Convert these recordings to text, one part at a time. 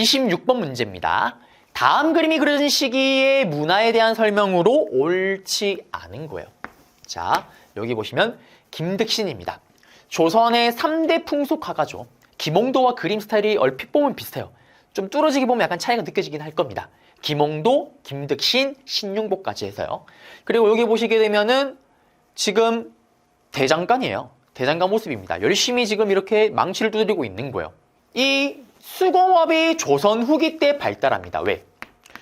26번 문제입니다. 다음 그림이 그려진 시기의 문화에 대한 설명으로 옳지 않은 거예요. 자, 여기 보시면 김득신입니다. 조선의 3대 풍속화가죠. 김홍도와 그림 스타일이 얼핏 보면 비슷해요. 좀 뚫어지게 보면 약간 차이가 느껴지긴 할 겁니다. 김홍도, 김득신, 신윤복까지 해서요. 그리고 여기 보시게 되면은 지금 대장간이에요. 대장간 모습입니다. 열심히 지금 이렇게 망치를 두드리고 있는 거예요. 이 수공업이 조선 후기 때 발달합니다. 왜?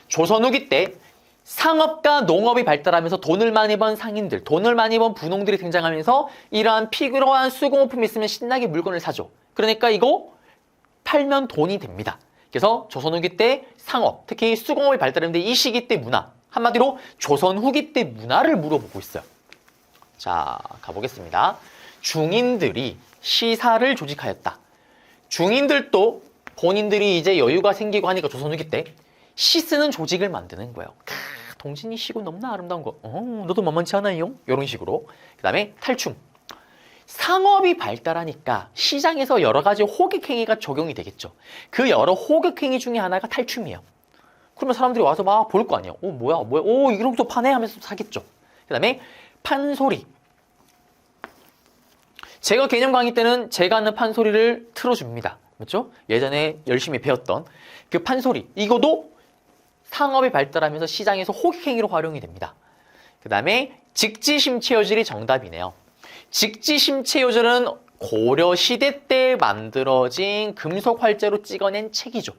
조선 후기 때 상업과 농업이 발달하면서 돈을 많이 번 상인들, 돈을 많이 번 분홍들이 등장하면서 이러한 필요한 수공업품이 있으면 신나게 물건을 사죠. 그러니까 이거 팔면 돈이 됩니다. 그래서 조선 후기 때 상업, 특히 수공업이 발달했는데 이 시기 때 문화, 한마디로 조선 후기 때 문화를 물어보고 있어요. 자, 가보겠습니다. 중인들이 시사를 조직하였다. 중인들도 본인들이 이제 여유가 생기고 하니까 조선 후기 때 시 쓰는 조직을 만드는 거예요. 동진이 시고 너무나 아름다운 거. 너도 만만치 않아요? 이런 식으로. 그 다음에 탈춤. 상업이 발달하니까 시장에서 여러 가지 호객행위가 적용이 되겠죠. 그 여러 호객행위 중에 하나가 탈춤이에요. 그러면 사람들이 와서 막 볼 거 아니에요. 뭐야. 이런 것도 파네 하면서 사겠죠. 그 다음에 판소리. 제가 개념 강의 때는 제가 하는 판소리를 틀어줍니다. 맞죠? 예전에 열심히 배웠던 그 판소리. 이거도 상업이 발달하면서 시장에서 호객행위로 활용이 됩니다. 그 다음에 직지심체요절이 정답이네요. 직지심체요절은 고려시대 때 만들어진 금속 활제로 찍어낸 책이죠.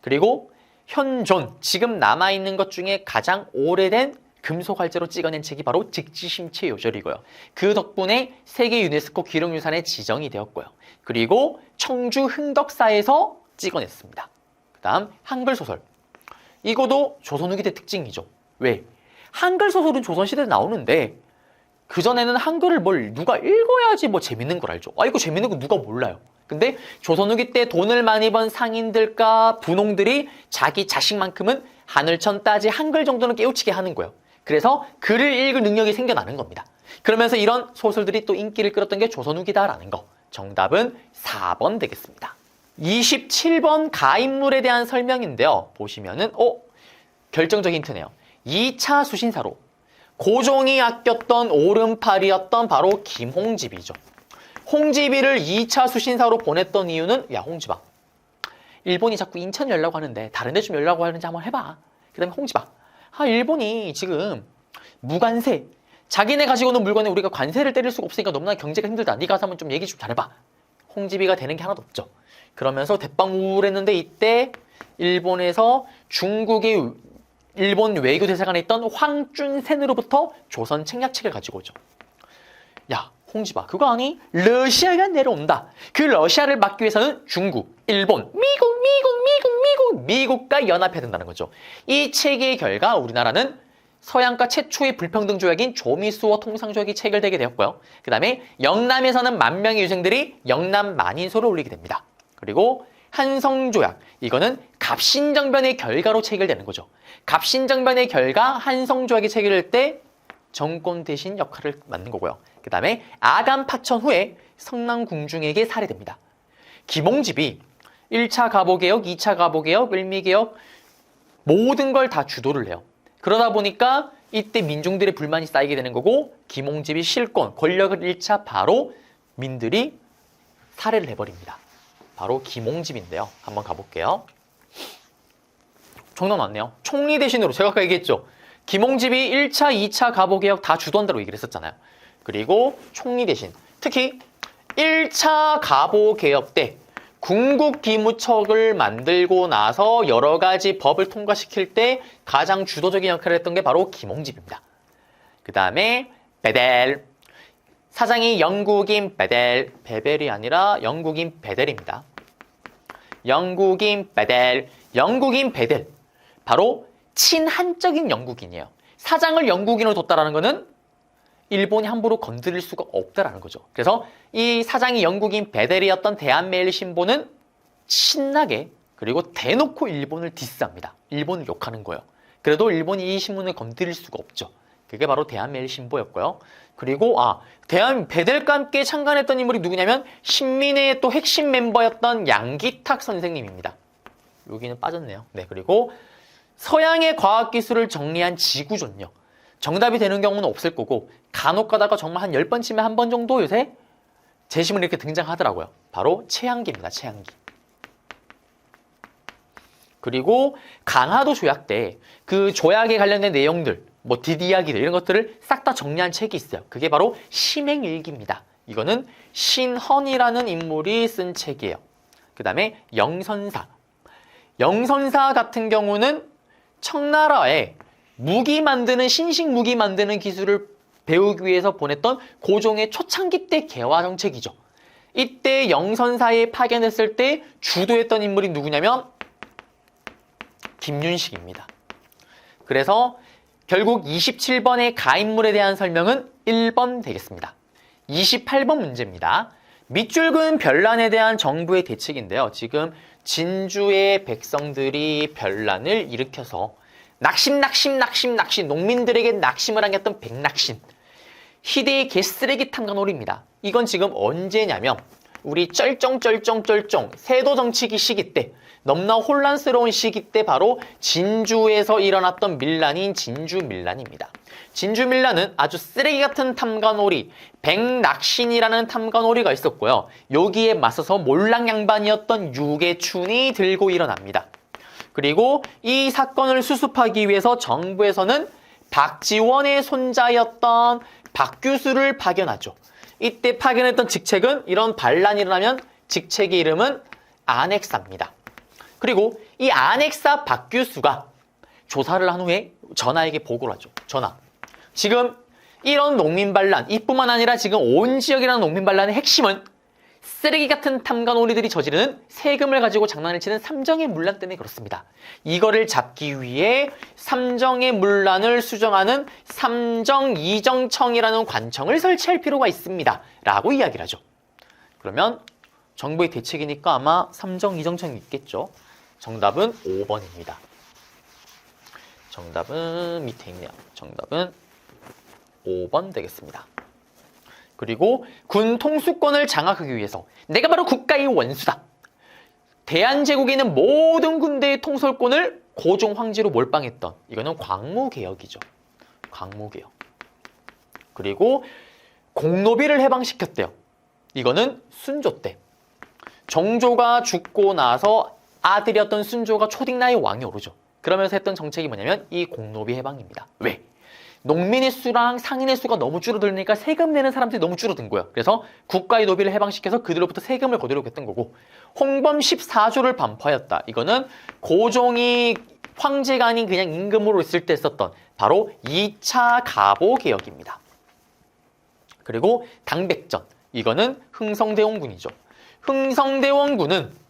그리고 현존, 지금 남아있는 것 중에 가장 오래된 금속 활제로 찍어낸 책이 바로 직지심체요절이고요. 그 덕분에 세계 유네스코 기록유산에 지정이 되었고요. 그리고 청주 흥덕사에서 찍어냈습니다. 그 다음 한글소설. 이거도 조선 후기 때 특징이죠. 왜? 한글소설은 조선시대에 나오는데 그전에는 한글을 누가 읽어야지 재밌는 걸 알죠. 이거 재밌는 거 누가 몰라요. 근데 조선 후기 때 돈을 많이 번 상인들과 분홍들이 자기 자식만큼은 하늘천 따지 한글 정도는 깨우치게 하는 거예요. 그래서 글을 읽을 능력이 생겨나는 겁니다. 그러면서 이런 소설들이 또 인기를 끌었던 게 조선 후기다라는 거. 정답은 4번 되겠습니다. 27번 가인물에 대한 설명인데요. 보시면은 결정적인 힌트네요. 2차 수신사로 고종이 아꼈던 오른팔이었던 바로 김홍집이죠. 홍집이를 2차 수신사로 보냈던 이유는 홍집아, 일본이 자꾸 인천 열라고 하는데 다른 데 좀 열라고 하는지 한번 해봐. 그 다음에 홍집아, 일본이 지금 무관세, 자기네 가지고 있는 물건에 우리가 관세를 때릴 수가 없으니까 너무나 경제가 힘들다. 네가 가서 한번 좀 얘기 좀 잘해봐. 홍집이가 되는 게 하나도 없죠. 그러면서 대빵우울했는데 이때 일본에서 중국의 일본 외교대사관에 있던 황준센으로부터 조선 책략책을 가지고 오죠. 야, 홍집아, 그거 아니? 러시아가 내려온다. 그 러시아를 막기 위해서는 중국, 일본, 미국과 연합해야 된다는 거죠. 이 체계의 결과 우리나라는 서양과 최초의 불평등 조약인 조미수어 통상조약이 체결되게 되었고요. 그 다음에 영남에서는 만 명의 유생들이 영남 만인소를 올리게 됩니다. 그리고 한성조약, 이거는 갑신정변의 결과로 체결되는 거죠. 갑신정변의 결과 한성조약이 체결될 때 정권 대신 역할을 맡는 거고요. 그 다음에 아간파천 후에 성남궁중에게 살해됩니다. 김홍집이 1차 가보개혁, 2차 가보개혁, 을미개혁 모든 걸 다 주도를 해요. 그러다 보니까 이때 민중들의 불만이 쌓이게 되는 거고 김홍집이 실권, 권력을 잃자 바로 민들이 살해를 해버립니다. 바로 김홍집인데요. 한번 가볼게요. 정답 맞네요. 총리 대신으로 제가 아까 얘기했죠. 김홍집이 1차, 2차 가보개혁 다 주도한다고 얘기를 했었잖아요. 그리고 총리 대신 특히 1차 가보개혁 때 궁국기무청을 만들고 나서 여러 가지 법을 통과시킬 때 가장 주도적인 역할을 했던 게 바로 김홍집입니다. 그 다음에 베델. 사장이 영국인 베델. 베벨이 아니라 영국인 베델입니다. 영국인 베델. 영국인 베델. 바로 친한적인 영국인이에요. 사장을 영국인으로 뒀다라는 거는 일본이 함부로 건드릴 수가 없다라는 거죠. 그래서 이 사장이 영국인 베델이었던 대한매일신보는 신나게 그리고 대놓고 일본을 디스합니다. 일본을 욕하는 거예요. 그래도 일본이 이 신문을 건드릴 수가 없죠. 그게 바로 대한매일신보였고요. 그리고 베델과 함께 창간했던 인물이 누구냐면 신민회의 또 핵심 멤버였던 양기탁 선생님입니다. 여기는 빠졌네요. 네, 그리고 서양의 과학기술을 정리한 지구촌요. 정답이 되는 경우는 없을 거고 간혹 가다가 정말 한 10번 치면 한 번 정도 요새 재심을 이렇게 등장하더라고요. 바로 최양기입니다. 최양기. 그리고 강화도 조약 때 그 조약에 관련된 내용들, 뭐 뒷이야기들 이런 것들을 싹 다 정리한 책이 있어요. 그게 바로 심행일기입니다. 이거는 신헌이라는 인물이 쓴 책이에요. 그 다음에 영선사. 영선사 같은 경우는 청나라에 무기 만드는, 신식 무기 만드는 기술을 배우기 위해서 보냈던 고종의 초창기 때 개화 정책이죠. 이때 영선사에 파견했을 때 주도했던 인물이 누구냐면 김윤식입니다. 그래서 결국 27번의 가인물에 대한 설명은 1번 되겠습니다. 28번 문제입니다. 밑줄 그은 별난에 대한 정부의 대책인데요. 지금 진주의 백성들이 별난을 일으켜서 낙심, 농민들에게 낙심을 안겼던 백낙심. 희대의 개쓰레기 탐관오리입니다. 이건 지금 언제냐면 우리 쩔쩡 세도 정치기 시기 때, 너무나 혼란스러운 시기 때 바로 진주에서 일어났던 밀란인 진주밀란입니다. 진주밀란은 아주 쓰레기 같은 탐관오리, 백낙신이라는 탐관오리가 있었고요. 여기에 맞서서 몰랑양반이었던 유계춘이 들고 일어납니다. 그리고 이 사건을 수습하기 위해서 정부에서는 박지원의 손자였던 박규수를 파견하죠. 이때 파견했던 직책은, 이런 반란이 일어나면 직책의 이름은 안핵사입니다. 그리고 이 안핵사 박규수가 조사를 한 후에 전하에게 보고를 하죠. 전하, 지금 이런 농민반란, 이뿐만 아니라 지금 온 지역이라는 농민반란의 핵심은 쓰레기 같은 탐관오리들이 저지르는 세금을 가지고 장난을 치는 삼정의 문란 때문에 그렇습니다. 이거를 잡기 위해 삼정의 문란을 수정하는 삼정이정청이라는 관청을 설치할 필요가 있습니다. 라고 이야기를 하죠. 그러면 정부의 대책이니까 아마 삼정이정청이 있겠죠. 정답은 5번입니다. 정답은 밑에 있네요. 정답은 5번 되겠습니다. 그리고 군 통수권을 장악하기 위해서 내가 바로 국가의 원수다. 대한제국에 있는 모든 군대의 통솔권을 고종 황제로 몰빵했던, 이거는 광무개혁이죠. 광무개혁. 그리고 공노비를 해방시켰대요. 이거는 순조 때. 정조가 죽고 나서 아들이었던 순조가 초딩나이 왕이 오르죠. 그러면서 했던 정책이 뭐냐면 이 공노비 해방입니다. 왜? 농민의 수랑 상인의 수가 너무 줄어들니까 세금 내는 사람들이 너무 줄어든 거예요. 그래서 국가의 노비를 해방시켜서 그들로부터 세금을 거두려고 했던 거고, 홍범 14조를 반포하였다. 이거는 고종이 황제가 아닌 그냥 임금으로 있을 때 썼던 바로 2차 가보개혁입니다. 그리고 당백전. 이거는 흥성대원군이죠. 흥성대원군은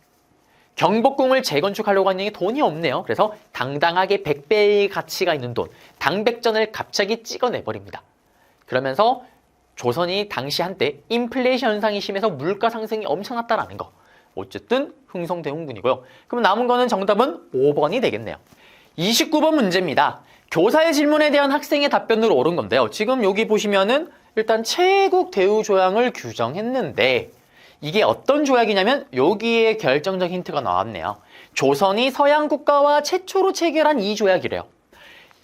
경복궁을 재건축하려고 하는 게 돈이 없네요. 그래서 당당하게 100배의 가치가 있는 돈, 당백전을 갑자기 찍어내버립니다. 그러면서 조선이 당시 한때 인플레이션 현상이 심해서 물가 상승이 엄청났다라는 거. 어쨌든 흥성대원군이고요. 그럼 남은 거는 정답은 5번이 되겠네요. 29번 문제입니다. 교사의 질문에 대한 학생의 답변으로 옳은 건데요. 지금 여기 보시면은 일단 체국 대우 조항을 규정했는데, 이게 어떤 조약이냐면 여기에 결정적 힌트가 나왔네요. 조선이 서양 국가와 최초로 체결한 이 조약이래요.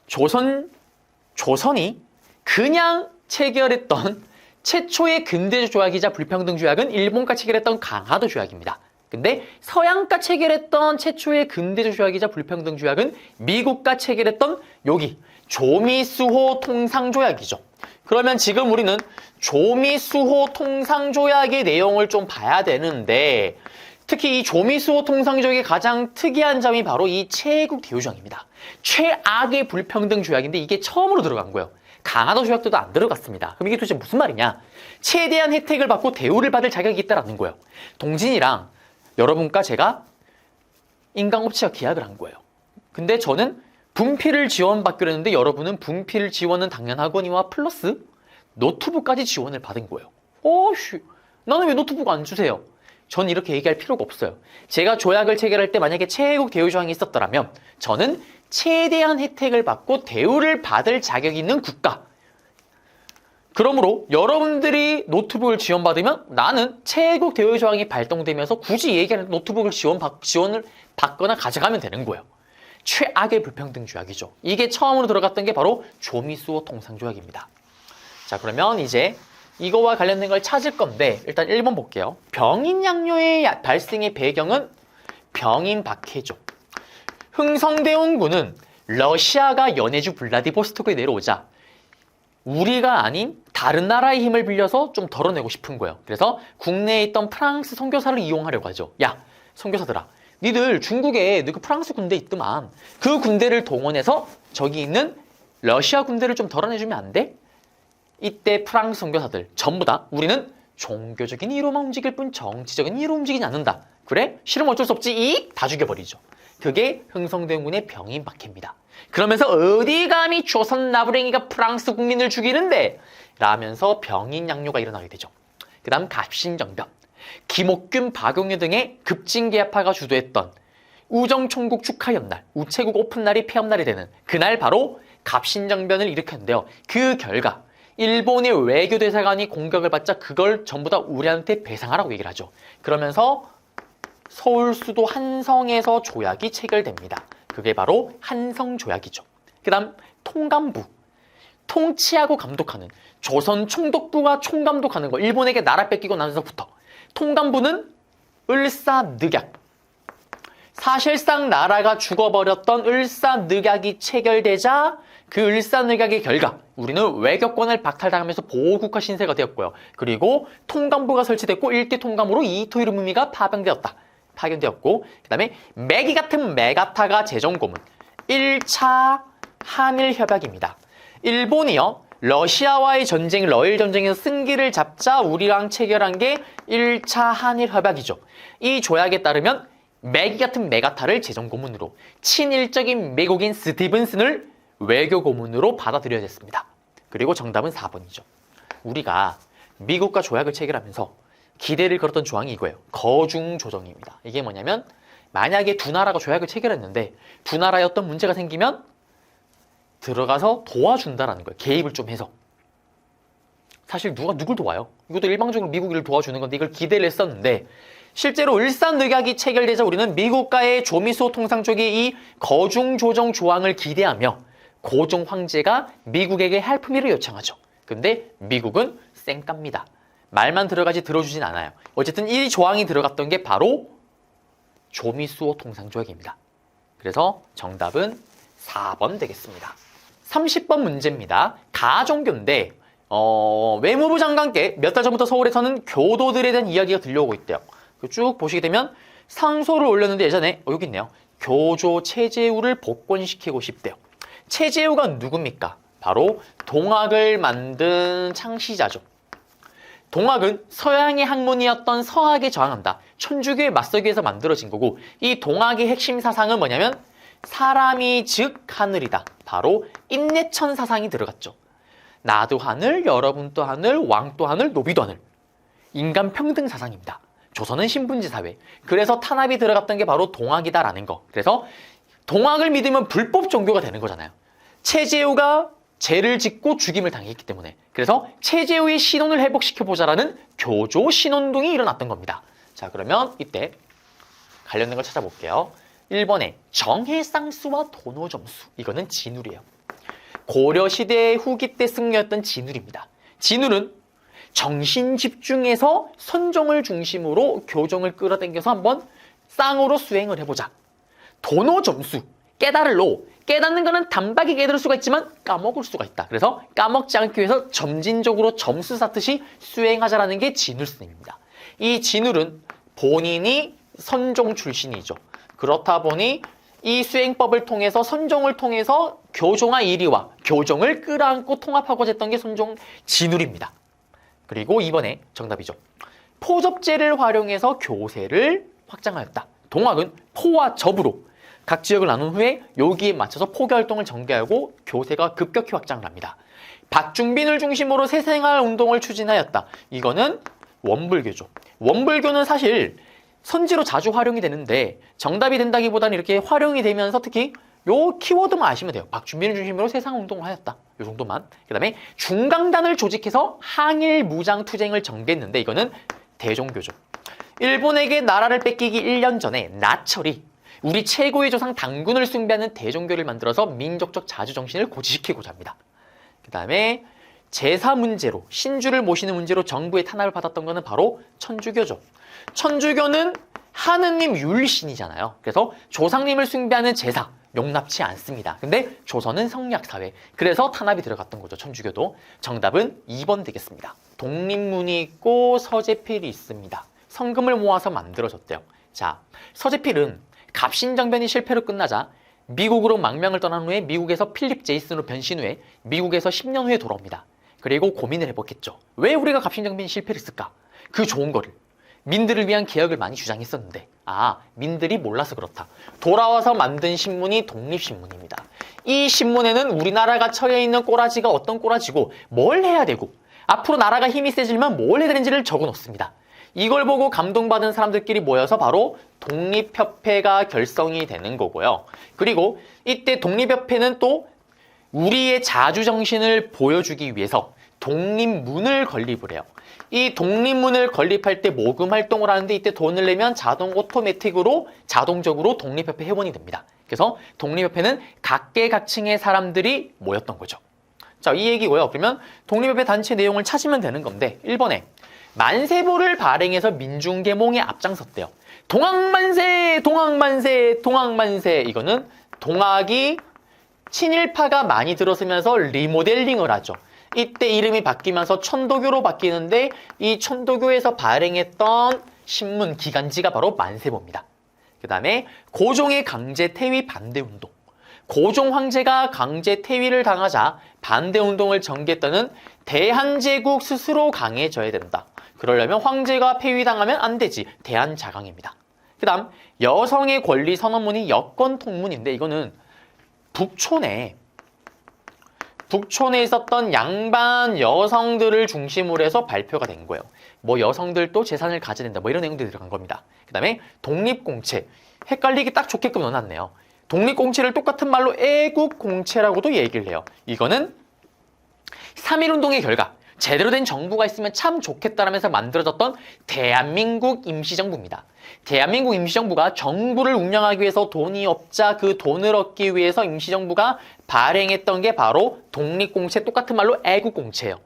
조선이 그냥 체결했던 최초의 근대적 조약이자 불평등 조약은 일본과 체결했던 강화도 조약입니다. 근데 서양과 체결했던 최초의 근대적 조약이자 불평등 조약은 미국과 체결했던 여기 조미수호 통상조약이죠. 그러면 지금 우리는 조미수호 통상조약의 내용을 좀 봐야 되는데, 특히 이 조미수호 통상조약의 가장 특이한 점이 바로 이 체국 대우조약입니다. 최악의 불평등 조약인데 이게 처음으로 들어간 거예요. 강화도 조약도 안 들어갔습니다. 그럼 이게 도대체 무슨 말이냐? 최대한 혜택을 받고 대우를 받을 자격이 있다라는 거예요. 동진이랑 여러분과 제가 인강업체와 계약을 한 거예요. 근데 저는 분필을 지원받기로 했는데 여러분은 분필 지원은 당연하거니와 플러스 노트북까지 지원을 받은 거예요. 나는 왜 노트북 안 주세요? 전 이렇게 얘기할 필요가 없어요. 제가 조약을 체결할 때 만약에 체국 대우 조항이 있었더라면 저는 최대한 혜택을 받고 대우를 받을 자격이 있는 국가, 그러므로 여러분들이 노트북을 지원받으면 나는 최애국 대여 조항이 발동되면서 굳이 얘기하는 노트북을 지원을 받거나 가져가면 되는 거예요. 최악의 불평등 조약이죠. 이게 처음으로 들어갔던 게 바로 조미수호 통상조약입니다. 자, 그러면 이제 이거와 관련된 걸 찾을 건데 일단 1번 볼게요. 병인양요의 발생의 배경은 병인 박해죠. 흥성대원군은 러시아가 연해주 블라디보스토크에 내려오자 우리가 아닌 다른 나라의 힘을 빌려서 좀 덜어내고 싶은 거예요. 그래서 국내에 있던 프랑스 선교사를 이용하려고 하죠. 야, 선교사들아, 니들 중국에 그 프랑스 군대 있더만 그 군대를 동원해서 저기 있는 러시아 군대를 좀 덜어내주면 안 돼? 이때 프랑스 선교사들 전부 다 우리는 종교적인 이유로만 움직일 뿐 정치적인 이유로 움직이지 않는다. 그래? 싫으면 어쩔 수 없지. 다 죽여버리죠. 그게 흥성대원군의 병인 박해입니다. 그러면서 어디 감히 조선 나부랭이가 프랑스 국민을 죽이는데? 라면서 병인 양요가 일어나게 되죠. 그 다음 갑신정변. 김옥균, 박용유 등의 급진계파가 주도했던 우정총국 축하연날, 우체국 오픈날이 폐업날이 되는 그날 바로 갑신정변을 일으켰는데요. 그 결과 일본의 외교대사관이 공격을 받자 그걸 전부 다 우리한테 배상하라고 얘기를 하죠. 그러면서 서울 수도 한성에서 조약이 체결됩니다. 그게 바로 한성조약이죠. 그 다음 통감부. 통치하고 감독하는 조선 총독부가 총감독하는 거. 일본에게 나라 뺏기고 나서부터. 통감부는 을사늑약. 사실상 나라가 죽어버렸던 을사늑약이 체결되자 그 을사늑약의 결과 우리는 외교권을 박탈당하면서 보호국가 신세가 되었고요. 그리고 통감부가 설치됐고 일대 통감으로 이토 히로부미가 파견되었고 그 다음에 매기 같은 메가타가 제정고문 1차 한일협약입니다. 일본이요. 러시아와의 전쟁, 러일 전쟁에서 승기를 잡자 우리랑 체결한 게 1차 한일협약이죠. 이 조약에 따르면 매기 같은 메가타를 제정고문으로 친일적인 미국인 스티븐슨을 외교고문으로 받아들여야 됐습니다. 그리고 정답은 4번이죠. 우리가 미국과 조약을 체결하면서 기대를 걸었던 조항이 이거예요. 거중조정입니다. 이게 뭐냐면 만약에 두 나라가 조약을 체결했는데 두 나라에 어떤 문제가 생기면 들어가서 도와준다라는 거예요. 개입을 좀 해서. 사실 누가 누굴 도와요? 이것도 일방적으로 미국을 도와주는 건데 이걸 기대를 했었는데 실제로 을사늑약이 체결되자 우리는 미국과의 조미수호 통상조약의 이 거중조정 조항을 기대하며 고종 황제가 미국에게 할품위를 요청하죠. 근데 미국은 쌩깝니다. 말만 들어가지 들어주진 않아요. 어쨌든 이 조항이 들어갔던 게 바로 조미수호 통상조약입니다. 그래서 정답은 4번 되겠습니다. 30번 문제입니다. 가종교인데 외무부 장관께 몇 달 전부터 서울에서는 교도들에 대한 이야기가 들려오고 있대요. 쭉 보시게 되면 상소를 올렸는데 예전에 여기 있네요. 교조 최재우를 복권시키고 싶대요. 최재우가 누굽니까? 바로 동학을 만든 창시자죠. 동학은 서양의 학문이었던 서학에 저항한다. 천주교에 맞서기 위해서 만들어진 거고 이 동학의 핵심 사상은 뭐냐면 사람이 즉 하늘이다. 바로 인내천 사상이 들어갔죠. 나도 하늘, 여러분도 하늘, 왕도 하늘, 노비도 하늘. 인간 평등 사상입니다. 조선은 신분제 사회. 그래서 탄압이 들어갔던 게 바로 동학이다라는 거. 그래서 동학을 믿으면 불법 종교가 되는 거잖아요. 최재우가 죄를 짓고 죽임을 당했기 때문에. 그래서 최재우의 신원을 회복시켜보자라는 교조 신원운동이 일어났던 겁니다. 자, 그러면 이때 관련된 걸 찾아볼게요. 1번에 정해쌍수와 도노점수. 이거는 진울이에요. 고려시대 후기 때 승려였던 진울입니다. 진울은 정신 집중해서 선종을 중심으로 교종을 끌어당겨서 한번 쌍으로 수행을 해보자. 도노점수, 깨달을로. 깨닫는 거는 단박에 깨달을 수가 있지만 까먹을 수가 있다. 그래서 까먹지 않기 위해서 점진적으로 점수 쌓듯이 수행하자라는 게 진울 스님입니다. 이 진울은 본인이 선종 출신이죠. 그렇다 보니 이 수행법을 통해서 선종을 통해서 교종아 이리와 교종을 끌어안고 통합하고자 했던 게 선종 진울입니다. 그리고 2번에 정답이죠. 포접제를 활용해서 교세를 확장하였다. 동학은 포와 접으로 각 지역을 나눈 후에 여기에 맞춰서 포교활동을 전개하고 교세가 급격히 확장을 합니다. 박중빈을 중심으로 새생활 운동을 추진하였다. 이거는 원불교죠. 원불교는 사실 선지로 자주 활용이 되는데 정답이 된다기보다는 이렇게 활용이 되면서 특히 요 키워드만 아시면 돼요. 박준빈을 중심으로 세상운동을 하였다. 요 정도만. 그 다음에 중강단을 조직해서 항일 무장투쟁을 전개했는데 이거는 대종교죠. 일본에게 나라를 뺏기기 1년 전에 나철이 우리 최고의 조상 당군을 숭배하는 대종교를 만들어서 민족적 자주정신을 고취시키고자 합니다. 그 다음에 제사 문제로 신주를 모시는 문제로 정부의 탄압을 받았던 것은 바로 천주교죠. 천주교는 하느님 율신이잖아요. 그래서 조상님을 숭배하는 제사 용납치 않습니다. 근데 조선은 성리학사회. 그래서 탄압이 들어갔던 거죠. 천주교도. 정답은 2번 되겠습니다. 독립문이 있고 서재필이 있습니다. 성금을 모아서 만들어졌대요. 자, 서재필은 갑신정변이 실패로 끝나자 미국으로 망명을 떠난 후에 미국에서 필립 제이슨으로 변신 후에 미국에서 10년 후에 돌아옵니다. 그리고 고민을 해봤겠죠. 왜 우리가 갑신정변이 실패를 했을까? 그 좋은 거를. 민들을 위한 개혁을 많이 주장했었는데 민들이 몰라서 그렇다. 돌아와서 만든 신문이 독립신문입니다. 이 신문에는 우리나라가 처해 있는 꼬라지가 어떤 꼬라지고 뭘 해야 되고 앞으로 나라가 힘이 세지려면 뭘 해야 되는지를 적어놓습니다. 이걸 보고 감동받은 사람들끼리 모여서 바로 독립협회가 결성이 되는 거고요. 그리고 이때 독립협회는 또 우리의 자주정신을 보여주기 위해서 독립문을 건립을 해요. 이 독립문을 건립할 때 모금 활동을 하는데 이때 돈을 내면 오토매틱으로 자동적으로 독립협회 회원이 됩니다. 그래서 독립협회는 각계각층의 사람들이 모였던 거죠. 자, 이 얘기고요. 그러면 독립협회 단체 내용을 찾으면 되는 건데 1번에 만세보를 발행해서 민중계몽에 앞장섰대요. 동학만세, 동학만세, 동학만세. 이거는 동학이 친일파가 많이 들어서면서 리모델링을 하죠. 이때 이름이 바뀌면서 천도교로 바뀌는데 이 천도교에서 발행했던 신문 기간지가 바로 만세보입니다. 그 다음에 고종의 강제 퇴위 반대운동. 고종 황제가 강제 퇴위를 당하자 반대운동을 전개했다는 대한제국 스스로 강해져야 된다. 그러려면 황제가 폐위당하면 안 되지. 대한자강입니다. 그 다음 여성의 권리 선언문이 여권통문인데 이거는 북촌에 있었던 양반 여성들을 중심으로 해서 발표가 된 거예요. 뭐 여성들도 재산을 가져야 된다. 뭐 이런 내용들이 들어간 겁니다. 그 다음에 독립공채. 헷갈리기 딱 좋게끔 넣어놨네요. 독립공채를 똑같은 말로 애국공채라고도 얘기를 해요. 이거는 3.1운동의 결과 제대로 된 정부가 있으면 참 좋겠다라면서 만들어졌던 대한민국 임시정부입니다. 대한민국 임시정부가 정부를 운영하기 위해서 돈이 없자 그 돈을 얻기 위해서 임시정부가 발행했던 게 바로 독립공채, 똑같은 말로 애국공채예요.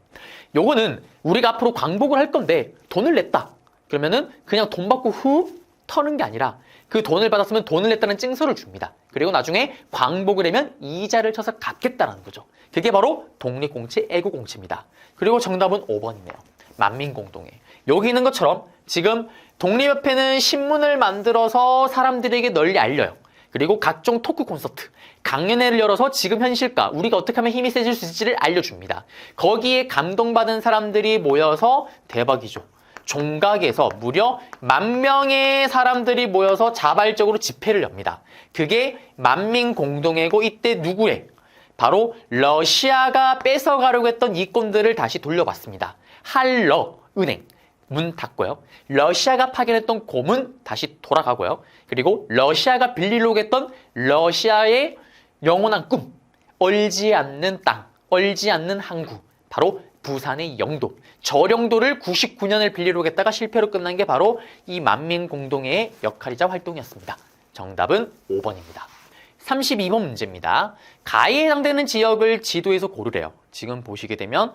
요거는 우리가 앞으로 광복을 할 건데 돈을 냈다. 그러면은 그냥 돈 받고 후 터는 게 아니라 그 돈을 받았으면 돈을 냈다는 증서를 줍니다. 그리고 나중에 광복을 하면 이자를 쳐서 갚겠다라는 거죠. 그게 바로 독립공채, 애국공채입니다. 그리고 정답은 5번이네요. 만민공동회. 여기 있는 것처럼 지금 독립협회는 신문을 만들어서 사람들에게 널리 알려요. 그리고 각종 토크 콘서트, 강연회를 열어서 지금 현실과 우리가 어떻게 하면 힘이 세질 수 있을지를 알려줍니다. 거기에 감동받은 사람들이 모여서 대박이죠. 종각에서 무려 10,000명의 사람들이 모여서 자발적으로 집회를 엽니다. 그게 만민공동회고 이때 누구의? 바로 러시아가 뺏어가려고 했던 이권들을 다시 돌려받습니다. 한러은행 문 닫고요. 러시아가 파견했던 고문 다시 돌아가고요. 그리고 러시아가 빌리려고 했던 러시아의 영원한 꿈, 얼지 않는 땅, 얼지 않는 항구, 바로 부산의 영도, 저령도를 99년을 빌리려고 했다가 실패로 끝난 게 바로 이 만민공동회의 역할이자 활동이었습니다. 정답은 5번입니다. 32번 문제입니다. 가에 해당되는 지역을 지도에서 고르래요. 지금 보시게 되면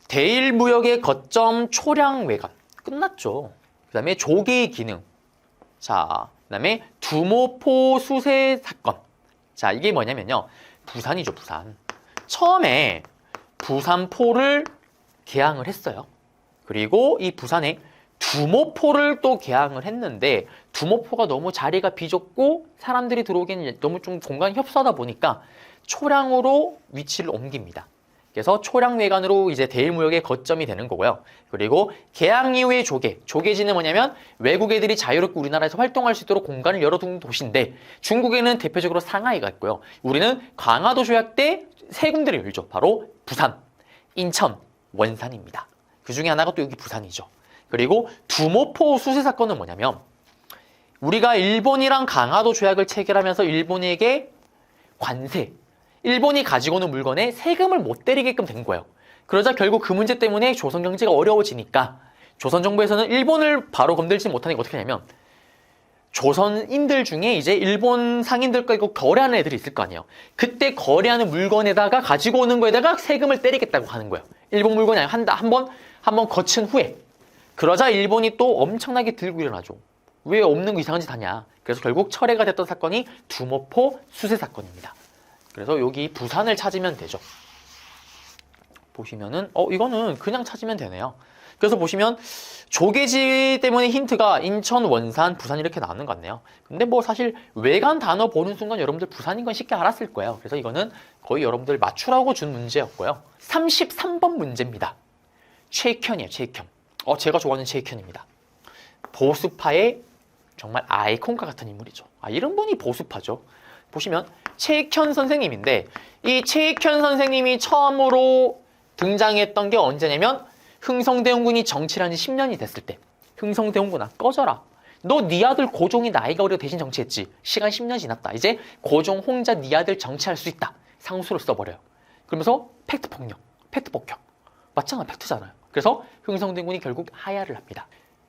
대일무역의 거점 초량외관 끝났죠. 그 다음에 조개의 기능, 자, 그 다음에 두모포 수세 사건. 자, 이게 뭐냐면요, 부산이죠. 부산. 처음에 부산포를 개항을 했어요. 그리고 이 부산에 두모포를 또 개항을 했는데 두모포가 너무 자리가 비좁고 사람들이 들어오기에는 너무 좀 공간이 협소하다 보니까 초량으로 위치를 옮깁니다. 그래서 초량외관으로 이제 대일무역의 거점이 되는 거고요. 그리고 개항 이후의 조개지는 뭐냐면 외국 애들이 자유롭게 우리나라에서 활동할 수 있도록 공간을 열어둔 도시인데 중국에는 대표적으로 상하이가 있고요. 우리는 강화도 조약 때 세 군데를 열죠. 바로 부산, 인천, 원산입니다. 그 중에 하나가 또 여기 부산이죠. 그리고 두모포 수세 사건은 뭐냐면 우리가 일본이랑 강화도 조약을 체결하면서 일본에게 관세, 일본이 가지고 오는 물건에 세금을 못 때리게끔 된 거예요. 그러자 결국 그 문제 때문에 조선 경제가 어려워지니까 조선 정부에서는 일본을 바로 건들지 못하니까 어떻게 하냐면 조선인들 중에 이제 일본 상인들과 이거 거래하는 애들이 있을 거 아니에요. 그때 거래하는 물건에다가 가지고 오는 거에다가 세금을 때리겠다고 하는 거예요. 일본 물건이 아니라 한번 거친 후에. 그러자 일본이 또 엄청나게 들고 일어나죠. 왜 없는 거 이상한 짓 하냐. 그래서 결국 철회가 됐던 사건이 두모포 수세 사건입니다. 그래서 여기 부산을 찾으면 되죠. 보시면은 이거는 그냥 찾으면 되네요. 그래서 보시면 조개지 때문에 힌트가 인천, 원산, 부산 이렇게 나오는 것 같네요. 근데 뭐 사실 외관 단어 보는 순간 여러분들 부산인 건 쉽게 알았을 거예요. 그래서 이거는 거의 여러분들 맞추라고 준 문제였고요. 33번 문제입니다. 최익현이에요. 최익현. 제가 좋아하는 최익현입니다. 보수파의 정말 아이콘과 같은 인물이죠. 이런 분이 보수파죠. 보시면 최익현 선생님인데 이 최익현 선생님이 처음으로 등장했던 게 언제냐면 흥성대원군이 정치를 한 지 10년이 됐을 때. 흥성대원군아 꺼져라. 너 네 아들 고종이 나이가 어려 대신 정치했지. 시간 10년 지났다. 이제 고종 홍자 네 아들 정치할 수 있다. 상수를 써버려요. 그러면서 팩트 폭력, 팩트 폭격. 맞잖아, 팩트잖아요. 그래서 흥성대원군이 결국 하야를 합니다.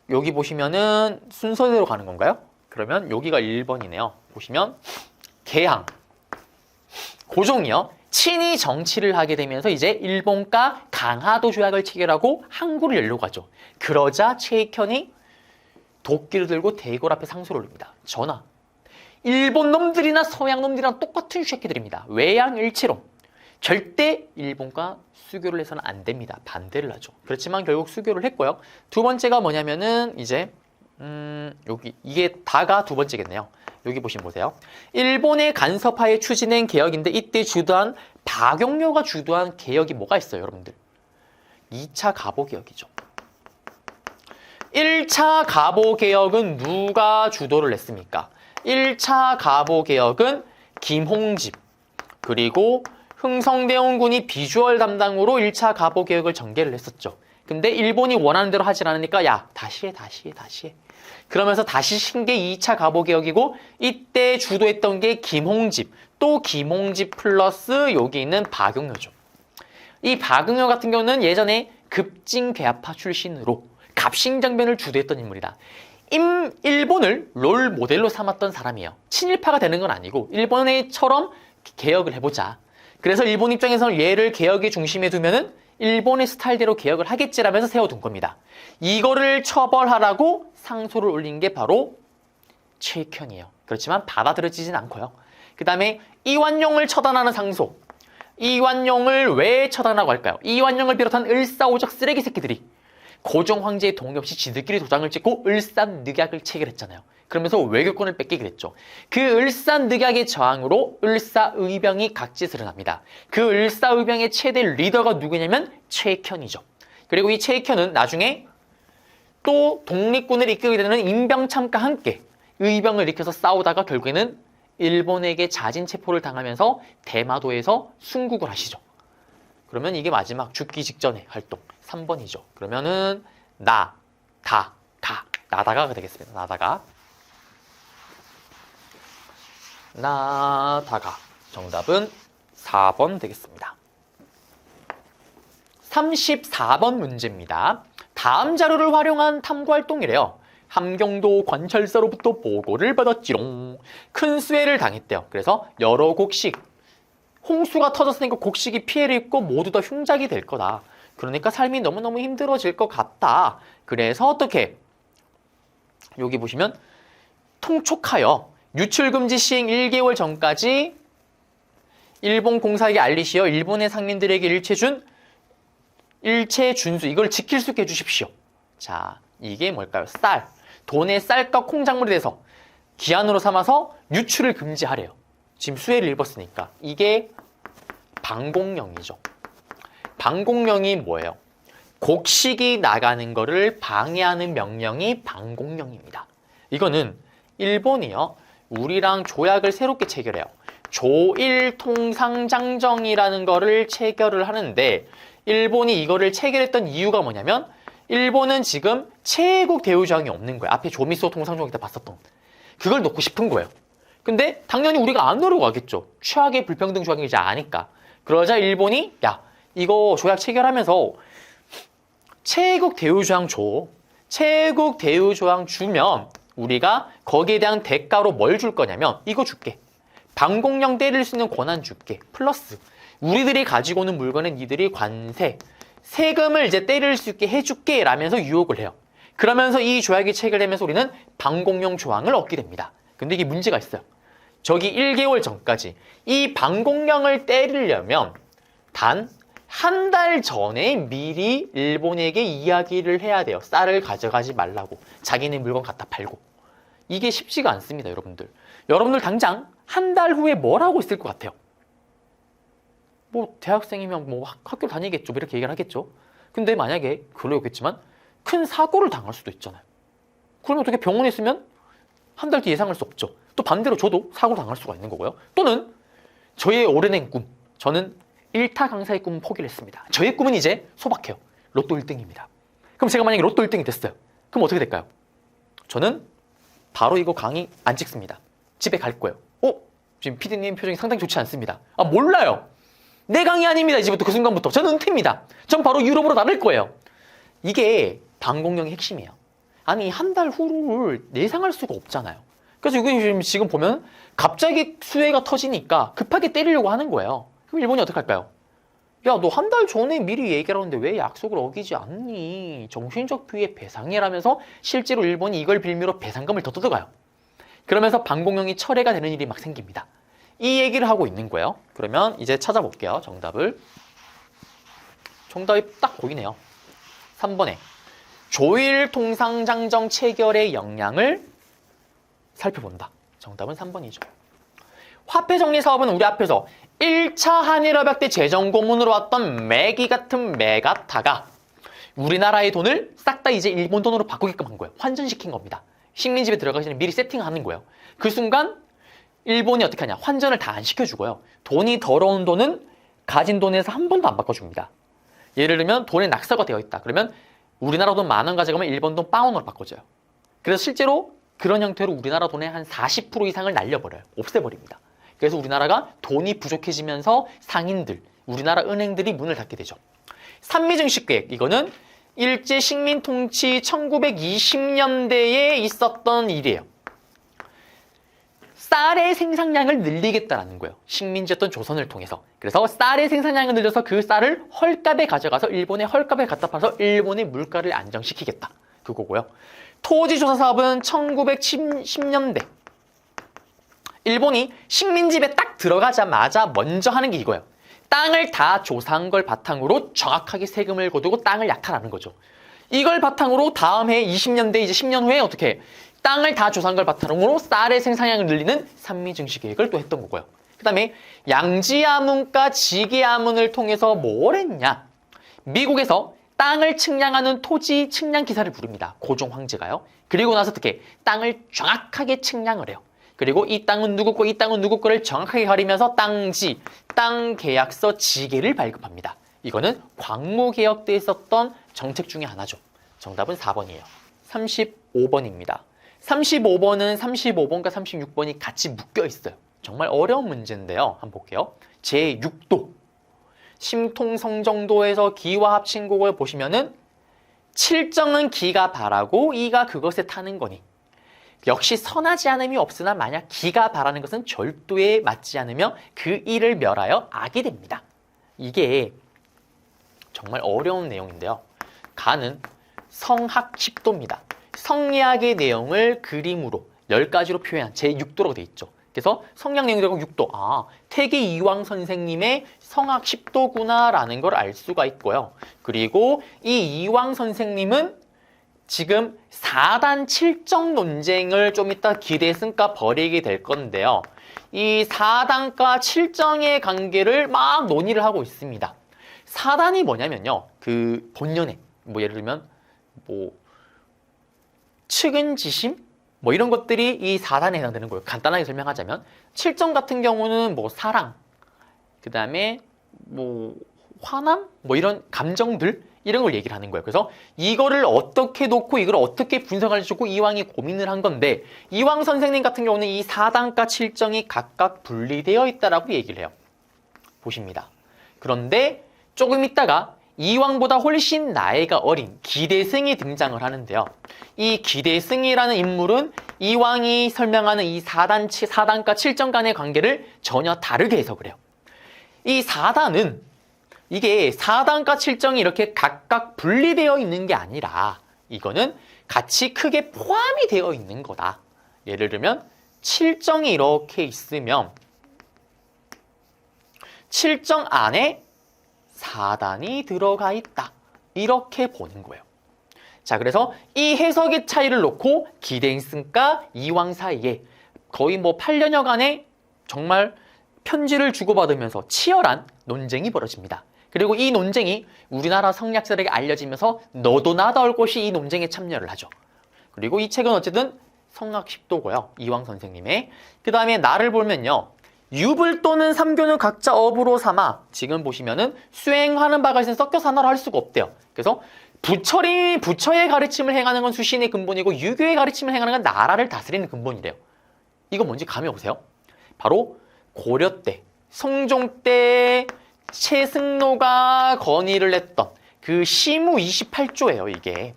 여기 보시면은 순서대로 가는 건가요? 그러면 여기가 1번이네요. 보시면 개항. 고종이요. 친히 정치를 하게 되면서 이제 일본과 강화도 조약을 체결하고 항구를 열려고 하죠. 그러자 최익현이 도끼를 들고 대궐 앞에 상소를 올립니다. 전하, 일본 놈들이나 서양 놈들이랑 똑같은 새끼들입니다. 외양일체론. 절대 일본과 수교를 해서는 안 됩니다. 반대를 하죠. 그렇지만 결국 수교를 했고요. 두 번째가 뭐냐면은 이제 여기 이게 다가 두 번째겠네요. 여기 보시면 보세요. 일본의 간섭하에 추진한 개혁인데 이때 주도한 박용료가 주도한 개혁이 뭐가 있어요, 여러분들? 2차 가보개혁이죠. 1차 가보개혁은 누가 주도를 했습니까? 1차 가보개혁은 김홍집 그리고 흥성대원군이 비주얼 담당으로 1차 가보개혁을 전개를 했었죠. 근데 일본이 원하는 대로 하질 않으니까 야 다시 해. 그러면서 다시 신 게 2차 가보개혁이고 이때 주도했던 게 김홍집, 또 김홍집 플러스 여기 있는 박용료죠. 이 박용료 같은 경우는 예전에 급진괴합파 출신으로 갑신정변을 주도했던 인물이다. 일본을 롤 모델로 삼았던 사람이에요. 친일파가 되는 건 아니고 일본처럼 개혁을 해보자. 그래서 일본 입장에서는 얘를 개혁의 중심에 두면은 일본의 스타일대로 개혁을 하겠지라면서 세워둔 겁니다. 이거를 처벌하라고 상소를 올린 게 바로 최익현이에요. 그렇지만 받아들여지진 않고요. 그 다음에 이완용을 처단하는 상소. 이완용을 왜 처단하고 할까요? 이완용을 비롯한 을사오적 쓰레기 새끼들이 고종 황제의 동의 없이 지들끼리 도장을 찍고 을사늑약을 체결했잖아요. 그러면서 외교권을 뺏기게 됐죠. 그 을사늑약의 저항으로 을사의병이 각짓을 합니다. 그 을사의병의 최대 리더가 누구냐면 최익현이죠. 그리고 이 최익현은 나중에 또 독립군을 이끌게 되는 임병참과 함께 의병을 일으켜서 싸우다가 결국에는 일본에게 자진체포를 당하면서 대마도에서 순국을 하시죠. 그러면 이게 마지막 죽기 직전의 활동 3번이죠. 그러면은 나다가가 되겠습니다. 나다가 정답은 4번 되겠습니다. 34번 문제입니다. 다음 자료를 활용한 탐구활동이래요. 함경도 관찰사로부터 보고를 받았지롱. 큰 수해를 당했대요. 그래서 여러 곡식, 홍수가 터졌으니까 곡식이 피해를 입고 모두 다 흉작이 될 거다. 그러니까 삶이 너무너무 힘들어질 것 같다. 그래서 어떻게? 여기 보시면 통촉하여 유출금지 시행 1개월 전까지 일본 공사에게 알리시어 일본의 상민들에게 일체 준수 이걸 지킬 수 있게 해주십시오. 자, 이게 뭘까요? 쌀. 돈에 쌀과 콩작물에 대해서 기한으로 삼아서 유출을 금지하래요. 지금 수해를 입었으니까. 이게 방공령이죠. 방공령이 뭐예요? 곡식이 나가는 거를 방해하는 명령이 방공령입니다. 이거는 일본이요. 우리랑 조약을 새롭게 체결해요. 조일통상장정이라는 거를 체결을 하는데 일본이 이거를 체결했던 이유가 뭐냐면 일본은 지금 최애국 대우조항이 없는 거예요. 앞에 조미소 통상조약 때 봤었던 그걸 놓고 싶은 거예요. 근데 당연히 우리가 안 노리고 가겠죠. 최악의 불평등 조약을 이제 아니까. 그러자 일본이 야 이거 조약 체결하면서 최애국 대우조항 줘. 최애국 대우조항 주면 우리가 거기에 대한 대가로 뭘 줄 거냐면 이거 줄게. 방공령 때릴 수 있는 권한 줄게. 플러스 우리들이 가지고 오는 물건에 니들이 관세, 세금을 이제 때릴 수 있게 해줄게 라면서 유혹을 해요. 그러면서 이 조약이 체결되면서 우리는 방공령 조항을 얻게 됩니다. 근데 이게 문제가 있어요. 저기 1개월 전까지 이 방공령을 때리려면 단 한 달 전에 미리 일본에게 이야기를 해야 돼요. 쌀을 가져가지 말라고. 자기네 물건 갖다 팔고. 이게 쉽지가 않습니다, 여러분들. 여러분들 당장 한 달 후에 뭘 하고 있을 것 같아요? 뭐 대학생이면 뭐 학교 다니겠죠. 뭐 이렇게 얘기를 하겠죠. 근데 만약에 그러겠지만 큰 사고를 당할 수도 있잖아요. 그러면 어떻게 병원에 있으면 한 달 뒤 예상할 수 없죠. 또 반대로 저도 사고를 당할 수가 있는 거고요. 또는 저의 오래된 꿈. 저는 1타 강사의 꿈은 포기를 했습니다. 저의 꿈은 이제 소박해요. 로또 1등입니다. 그럼 제가 만약에 로또 1등이 됐어요. 그럼 어떻게 될까요? 저는 바로 이거 강의 안 찍습니다. 집에 갈 거예요. 지금 PD님 표정이 상당히 좋지 않습니다. 몰라요. 내 강의 아닙니다. 이제부터 그 순간부터. 저는 은퇴입니다. 전 바로 유럽으로 나갈 거예요. 이게 방공령의 핵심이에요. 아니 한 달 후를 예상할 수가 없잖아요. 그래서 이게 지금 보면 갑자기 수해가 터지니까 급하게 때리려고 하는 거예요. 그럼 일본이 어떻게 할까요? 야, 너 한 달 전에 미리 얘기를 하는데 왜 약속을 어기지 않니? 정신적 피해 배상이라면서 실제로 일본이 이걸 빌미로 배상금을 더 뜯어가요. 그러면서 방공령이 철회가 되는 일이 막 생깁니다. 이 얘기를 하고 있는 거예요. 그러면 이제 찾아볼게요. 정답을. 정답이 딱 보이네요. 3번에 조일 통상장정 체결의 영향을 살펴본다. 정답은 3번이죠. 화폐 정리 사업은 우리 앞에서 1차 한일협약 때 재정고문으로 왔던 매기 같은 메가타가 우리나라의 돈을 싹 다 이제 일본 돈으로 바꾸게끔 한 거예요. 환전시킨 겁니다. 식민지에 들어가기 전에 미리 세팅하는 거예요. 그 순간 일본이 어떻게 하냐. 환전을 다 안 시켜주고요. 돈이 더러운 돈은 가진 돈에서 한 번도 안 바꿔줍니다. 예를 들면 돈에 낙서가 되어 있다. 그러면 우리나라 돈 10,000원 가져가면 일본 돈 0,000원으로 바꿔줘요. 그래서 실제로 그런 형태로 우리나라 돈의 한 40% 이상을 날려버려요. 없애버립니다. 그래서 우리나라가 돈이 부족해지면서 상인들, 우리나라 은행들이 문을 닫게 되죠. 산미증식계획, 이거는 일제 식민 통치 1920년대에 있었던 일이에요. 쌀의 생산량을 늘리겠다라는 거예요. 식민지였던 조선을 통해서. 그래서 쌀의 생산량을 늘려서 그 쌀을 헐값에 가져가서 일본의 헐값에 갖다 팔아서 일본의 물가를 안정시키겠다. 그거고요. 토지조사 사업은 1910년대. 일본이 식민지에 딱 들어가자마자 먼저 하는 게 이거예요. 땅을 다 조사한 걸 바탕으로 정확하게 세금을 거두고 땅을 약탈하는 거죠. 이걸 바탕으로 다음 해 20년대 이제 10년 후에 어떻게 해? 땅을 다 조사한 걸 바탕으로 쌀의 생산량을 늘리는 산미증시 계획을 또 했던 거고요. 그 다음에 양지야문과 지게야문을 통해서 뭘 했냐? 미국에서 땅을 측량하는 토지 측량 기사를 부릅니다. 고종 황제가요. 그리고 나서 어떻게 땅을 정확하게 측량을 해요. 그리고 이 땅은 누구 거, 이 땅은 누구 거를 정확하게 가리면서 땅지, 땅 계약서 지게를 발급합니다. 이거는 광무개혁 때 있었던 정책 중에 하나죠. 정답은 4번이에요. 35번입니다. 35번은 35번과 36번이 같이 묶여 있어요. 정말 어려운 문제인데요. 한번 볼게요. 제6도. 심통성정도에서 기와 합친곡을 보시면은 7정은 기가 바라고 이가 그것에 타는 거니. 역시 선하지 않음이 없으나 만약 기가 바라는 것은 절도에 맞지 않으며 그 일을 멸하여 악이 됩니다. 이게 정말 어려운 내용인데요. 가는 성학 10도입니다. 성리학의 내용을 그림으로 10가지로 표현한 제6도라고 되어 있죠. 그래서 성리학 내용이라고 6도. 태계 이황 선생님의 성학 10도구나 라는 걸 알 수가 있고요. 그리고 이 이황 선생님은 지금 4단 7정 논쟁을 좀 이따 기대 승가 벌이게 될 건데요. 이 4단과 7정의 관계를 막 논의를 하고 있습니다. 4단이 뭐냐면요. 그 본연의 뭐 예를 들면 뭐 측은지심 뭐 이런 것들이 이 4단에 해당되는 거예요. 간단하게 설명하자면 7정 같은 경우는 뭐 사랑, 그 다음에 뭐 화남? 뭐 이런 감정들? 이런 걸 얘기를 하는 거예요. 그래서 이거를 어떻게 놓고 이걸 어떻게 분석할지 주고 이왕이 고민을 한 건데 이왕 선생님 같은 경우는 이 4단과 7정이 각각 분리되어 있다라고 얘기를 해요. 보십니다. 그런데 조금 있다가 이왕보다 훨씬 나이가 어린 기대승이 등장을 하는데요. 이 기대승이라는 인물은 이왕이 설명하는 이 4단과 7정 간의 관계를 전혀 다르게 해석을 해요. 이 4단은 이게 4단과 7정이 이렇게 각각 분리되어 있는 게 아니라 이거는 같이 크게 포함이 되어 있는 거다. 예를 들면 7정이 이렇게 있으면 7정 안에 4단이 들어가 있다. 이렇게 보는 거예요. 자, 그래서 이 해석의 차이를 놓고 기대승과 이왕 사이에 거의 뭐 8년여간의 정말 편지를 주고받으면서 치열한 논쟁이 벌어집니다. 그리고 이 논쟁이 우리나라 성리학자들에게 알려지면서 너도 나도 할 것이 이 논쟁에 참여를 하죠. 그리고 이 책은 어쨌든 성학 10도고요. 이왕 선생님의. 그 다음에 나를 보면요. 유불 또는 삼교는 각자 업으로 삼아 지금 보시면은 수행하는 바가 있으면 섞여서 하나로 할 수가 없대요. 그래서 부처의 가르침을 행하는 건 수신의 근본이고 유교의 가르침을 행하는 건 나라를 다스리는 근본이래요. 이거 뭔지 감이 오세요? 바로 고려 때, 성종 때 최승로가 건의를 했던 그 시무 28조예요, 이게.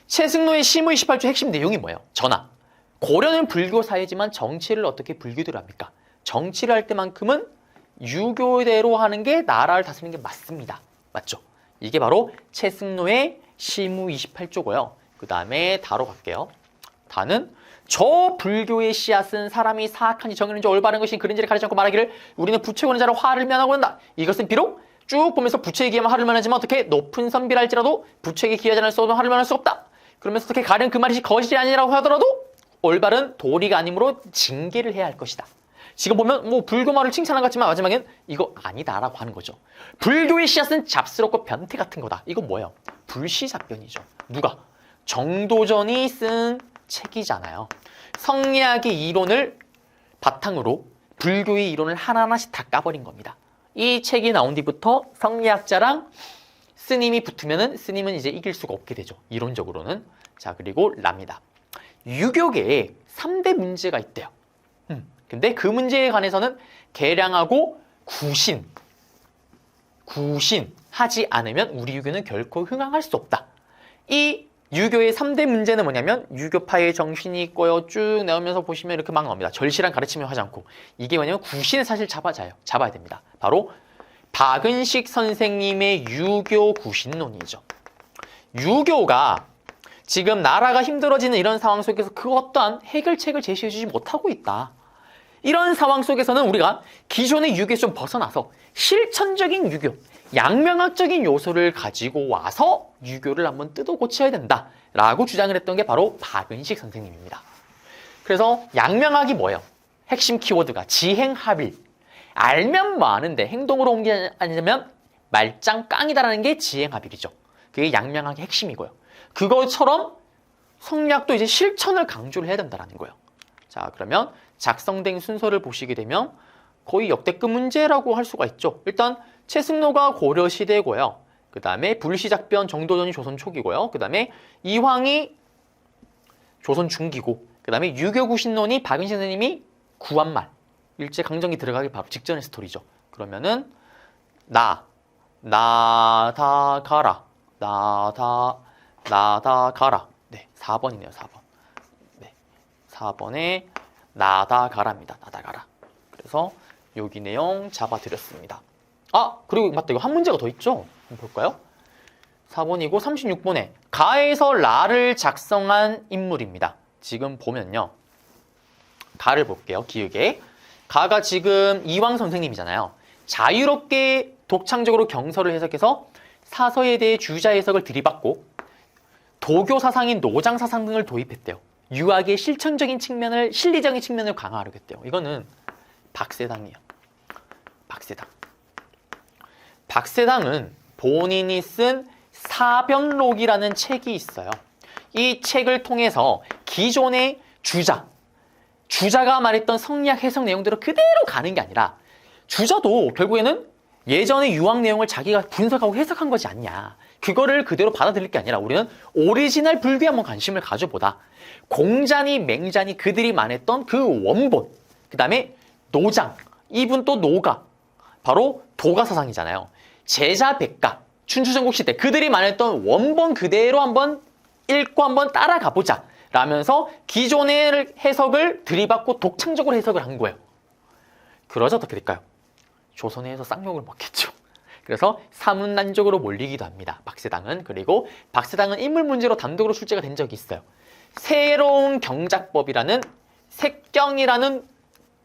최승로의 시무 28조 핵심 내용이 뭐예요? 전하. 고려는 불교 사회지만 정치를 어떻게 불교대로 합니까? 정치를 할 때만큼은 유교대로 하는 게 나라를 다스리는 게 맞습니다. 맞죠? 이게 바로 최승로의 시무 28조고요. 그 다음에 다로 갈게요. 다는 저 불교의 씨앗은 사람이 사악한지 정의는지 올바른 것이 그런지를 가리지 않고 말하기를 우리는 부처의 권는 자를 화를 면하고 한다. 이것은 비록 쭉 보면서 부처에게 기하면 화를 면하지만 어떻게 높은 선비랄지라도 부처에게 기하지 않을 수 없는 화를 면할 수 없다. 그러면서 어떻게 가령 그 말이 거짓이 아니라고 하더라도 올바른 도리가 아니므로 징계를 해야 할 것이다. 지금 보면 뭐 불교 말을 칭찬한 것 같지만 마지막엔 이거 아니다라고 하는 거죠. 불교의 씨앗은 잡스럽고 변태 같은 거다. 이거 뭐예요? 불시잡변이죠. 누가? 정도전이 쓴 책이잖아요. 성리학의 이론을 바탕으로 불교의 이론을 하나하나씩 다 까버린 겁니다. 이 책이 나온 뒤부터 성리학자랑 스님이 붙으면은 스님은 이제 이길 수가 없게 되죠. 이론적으로는. 자, 그리고 랍니다. 유교계에 3대 문제가 있대요. 근데 그 문제에 관해서는 개량하고 구신하지 않으면 우리 유교는 결코 흥황할 수 없다. 이 유교의 3대 문제는 뭐냐면 유교파의 정신이 있고요. 쭉 나오면서 보시면 이렇게 막 나옵니다. 절실한 가르침을 하지 않고. 이게 뭐냐면 구신을 사실 잡아야 됩니다. 바로 박은식 선생님의 유교 구신론이죠. 유교가 지금 나라가 힘들어지는 이런 상황 속에서 그 어떠한 해결책을 제시해주지 못하고 있다. 이런 상황 속에서는 우리가 기존의 유교에서 좀 벗어나서 실천적인 유교, 양명학적인 요소를 가지고 와서 유교를 한번 뜯어 고쳐야 된다라고 주장을 했던 게 바로 박은식 선생님입니다. 그래서 양명학이 뭐예요? 핵심 키워드가 지행합일. 알면 뭐 아는데 행동으로 옮기냐면 말짱깡이다라는 게 지행합일이죠. 그게 양명학의 핵심이고요. 그것처럼 성리학도 이제 실천을 강조를 해야 된다는 거예요. 자, 그러면 작성된 순서를 보시게 되면 거의 역대급 문제라고 할 수가 있죠. 일단 최승로가 고려시대고요. 그 다음에 불시작변 정도전이 조선 초기고요. 그 다음에 이황이 조선 중기고, 그 다음에 유교구신론이 박은식 선생님이 구한말 일제강점기 들어가기 바로 직전의 스토리죠. 그러면은 나다 가라. 나다 가라. 네, 4번이네요. 4번. 네, 4번에 나다 가라입니다. 나다 가라. 그래서 여기 내용 잡아드렸습니다. 아, 그리고 맞다. 이거 한 문제가 더 있죠? 한번 볼까요? 4번이고 36번에 가에서 라를 작성한 인물입니다. 지금 보면요. 가를 볼게요. 기억에. 가가 지금 이황 선생님이잖아요. 자유롭게 독창적으로 경서를 해석해서 사서에 대해 주자 해석을 들이받고 도교 사상인 노장 사상 등을 도입했대요. 유학의 실천적인 측면을, 실리적인 측면을 강화하려고 했대요. 이거는 박세당이에요. 박세당은 본인이 쓴 사변록이라는 책이 있어요. 이 책을 통해서 기존의 주자가 말했던 성리학 해석 내용대로 그대로 가는 게 아니라 주자도 결국에는 예전의 유학 내용을 자기가 분석하고 해석한 거지 않냐. 그거를 그대로 받아들일 게 아니라 우리는 오리지널 불교에 한번 관심을 가져보다. 공자니 맹자니 그들이 말했던 그 원본, 그 다음에 노장, 이분 또 노가, 바로 도가 사상이잖아요. 제자 백가, 춘추전국 시대 그들이 말했던 원본 그대로 한번 읽고 한번 따라가 보자 라면서 기존의 해석을 들이받고 독창적으로 해석을 한 거예요. 그러자 어떻게 될까요? 조선에서 쌍욕을 먹겠죠. 그래서 사문난적으로 몰리기도 합니다. 박세당은. 그리고 박세당은 인물 문제로 단독으로 출제가 된 적이 있어요. 새로운 경작법이라는 색경이라는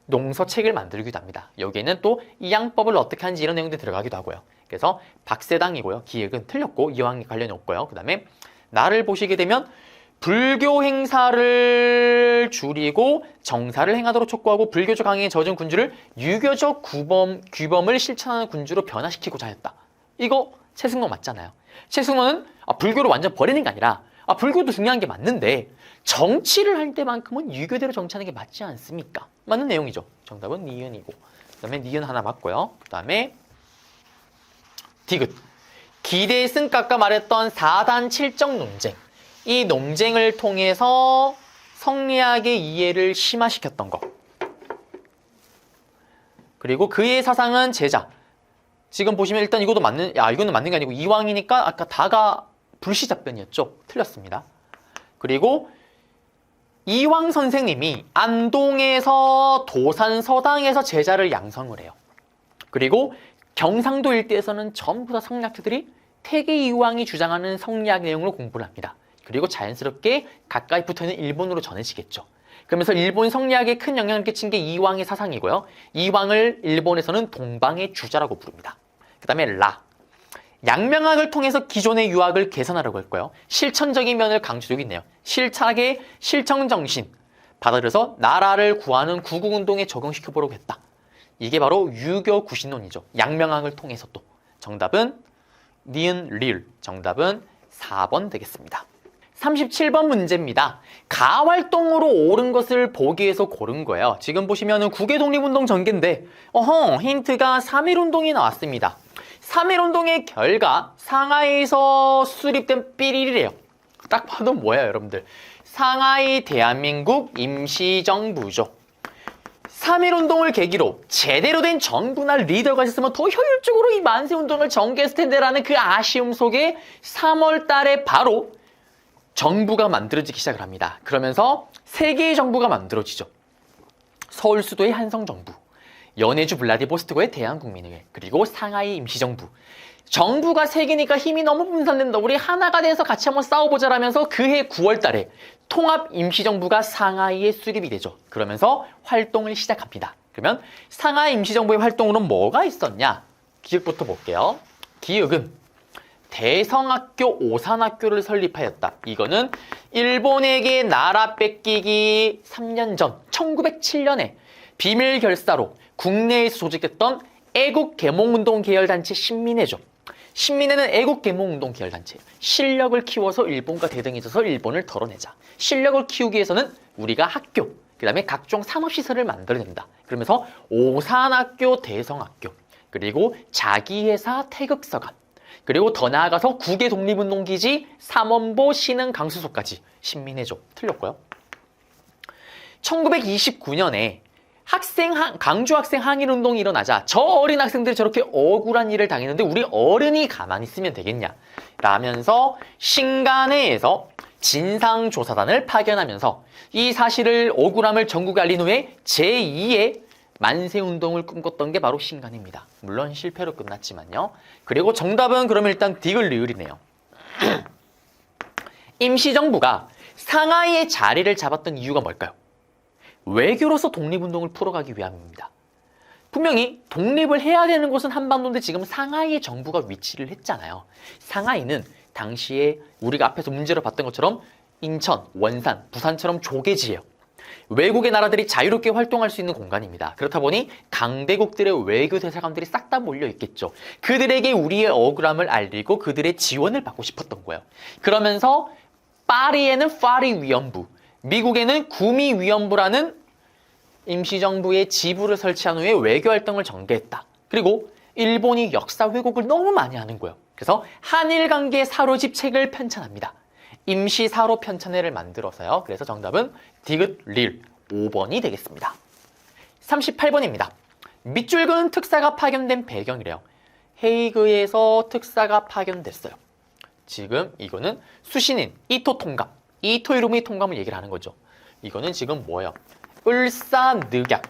농서책을 만들기도 합니다. 여기에는 또 이양법을 어떻게 하는지 이런 내용들이 들어가기도 하고요. 그래서 박세당이고요. 기획은 틀렸고 이왕이 관련이 없고요. 그 다음에 나를 보시게 되면 불교 행사를 줄이고 정사를 행하도록 촉구하고 불교적 강행에 젖은 군주를 유교적 규범을 실천하는 군주로 변화시키고자 하였다. 이거 최승로 맞잖아요. 최승로는 불교를 완전 버리는 게 아니라 불교도 중요한 게 맞는데 정치를 할 때만큼은 유교대로 정치하는 게 맞지 않습니까? 맞는 내용이죠. 정답은 니은이고. 그 다음에 니은 하나 맞고요. 그 다음에 디귿. 기대의 승각과 말했던 4단 7정 논쟁. 이 논쟁을 통해서 성리학의 이해를 심화시켰던 것. 그리고 그의 사상은 제자. 지금 보시면 일단 이거는 맞는 게 아니고 이왕이니까 아까 다가 불시잡변이었죠. 틀렸습니다. 그리고 이왕 선생님이 안동에서 도산 서당에서 제자를 양성을 해요. 그리고 경상도 일대에서는 전부 다 성리학자들이 태계 이왕이 주장하는 성리학 내용으로 공부를 합니다. 그리고 자연스럽게 가까이 붙어있는 일본으로 전해지겠죠. 그러면서 일본 성리학에 큰 영향을 끼친 게 이왕의 사상이고요. 이왕을 일본에서는 동방의 주자라고 부릅니다. 그 다음에 라. 양명학을 통해서 기존의 유학을 개선하려고 했고요. 실천적인 면을 강조되고 있네요. 실착의 실천정신 받아들여서 나라를 구하는 구국운동에 적용시켜보려고 했다. 이게 바로 유교 구신론이죠. 양명학을 통해서 또. 정답은 니은 리을. 정답은 4번 되겠습니다. 37번 문제입니다. 가활동으로 옳은 것을 보기 위해서 고른 거예요. 지금 보시면은 국외 독립운동 전개인데 힌트가 3.1운동이 나왔습니다. 3.1운동의 결과 상하이에서 수립된 삐리리래요. 딱 봐도 뭐예요, 여러분들? 상하이 대한민국 임시정부죠. 3.1운동을 계기로 제대로 된 정부나 리더가 있었으면 더 효율적으로 이 만세운동을 전개했을 텐데라는 그 아쉬움 속에 3월 달에 바로 정부가 만들어지기 시작을 합니다. 그러면서 세 개의 정부가 만들어지죠. 서울 수도의 한성정부, 연해주 블라디보스토크의 대한국민회의, 그리고 상하이 임시정부. 정부가 세 개니까 힘이 너무 분산된다. 우리 하나가 돼서 같이 한번 싸워보자라면서 그해 9월 달에 통합 임시정부가 상하이에 수립이 되죠. 그러면서 활동을 시작합니다. 그러면 상하이 임시정부의 활동으로는 뭐가 있었냐? 기억부터 볼게요. 기억은 대성학교 오산학교를 설립하였다. 이거는 일본에게 나라 뺏기기 3년 전 1907년에 비밀 결사로 국내에서 조직했던 애국개몽운동 계열단체 신민회죠. 신민회는 애국개몽운동 계열단체예요. 실력을 키워서 일본과 대등해져서 일본을 덜어내자. 실력을 키우기 위해서는 우리가 학교, 그 다음에 각종 산업시설을 만들어야 된다. 그러면서 오산학교, 대성학교, 그리고 자기회사 태극서관, 그리고 더 나아가서 국외 독립운동기지 삼원보 신흥 강수소까지 신민회죠. 틀렸고요. 1929년에 강주 학생 항일운동이 일어나자 저 어린 학생들이 저렇게 억울한 일을 당했는데 우리 어른이 가만히 있으면 되겠냐 라면서 신간회에서 진상조사단을 파견하면서 이 사실을 억울함을 전국에 알린 후에 제2의 만세운동을 꿈꿨던 게 바로 신간입니다. 물론 실패로 끝났지만요. 그리고 정답은 그럼 일단 디귿리을이네요. 임시정부가 상하이의 자리를 잡았던 이유가 뭘까요? 외교로서 독립운동을 풀어가기 위함입니다. 분명히 독립을 해야 되는 곳은 한반도인데 지금 상하이의 정부가 위치를 했잖아요. 상하이는 당시에 우리가 앞에서 문제로 봤던 것처럼 인천, 원산, 부산처럼 조개지예요. 외국의 나라들이 자유롭게 활동할 수 있는 공간입니다. 그렇다 보니 강대국들의 외교 대사관들이 싹 다 몰려 있겠죠. 그들에게 우리의 억울함을 알리고 그들의 지원을 받고 싶었던 거예요. 그러면서 파리에는 파리 위원부, 미국에는 구미 위원부라는 임시정부의 지부를 설치한 후에 외교활동을 전개했다. 그리고 일본이 역사 왜곡을 너무 많이 하는 거예요. 그래서 한일관계 사로집 책을 편찬합니다. 임시사로 편찬회를 만들어서요. 그래서 정답은 디귿 릴 5번이 되겠습니다. 38번입니다. 밑줄근 특사가 파견된 배경이래요. 헤이그에서 특사가 파견됐어요. 지금 이거는 수신인 이토 통감, 이토 히로부미 통감을 얘기를 하는 거죠. 이거는 지금 뭐예요? 을사늑약.